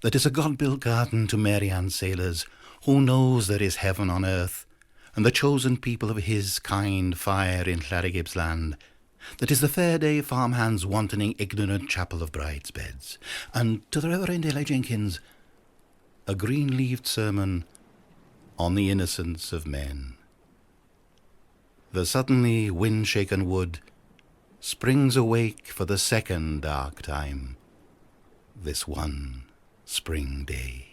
H: That is a God-built garden to Marianne sailors, who knows there is heaven on earth, and the chosen people of his kind fire in Llareggub's land. That is the fair day farmhands wantoning ignorant chapel of bridesbeds. And to the Reverend Eli Jenkins, a green-leaved sermon on the innocence of men. The suddenly wind-shaken wood springs awake for the second dark time, this one spring day.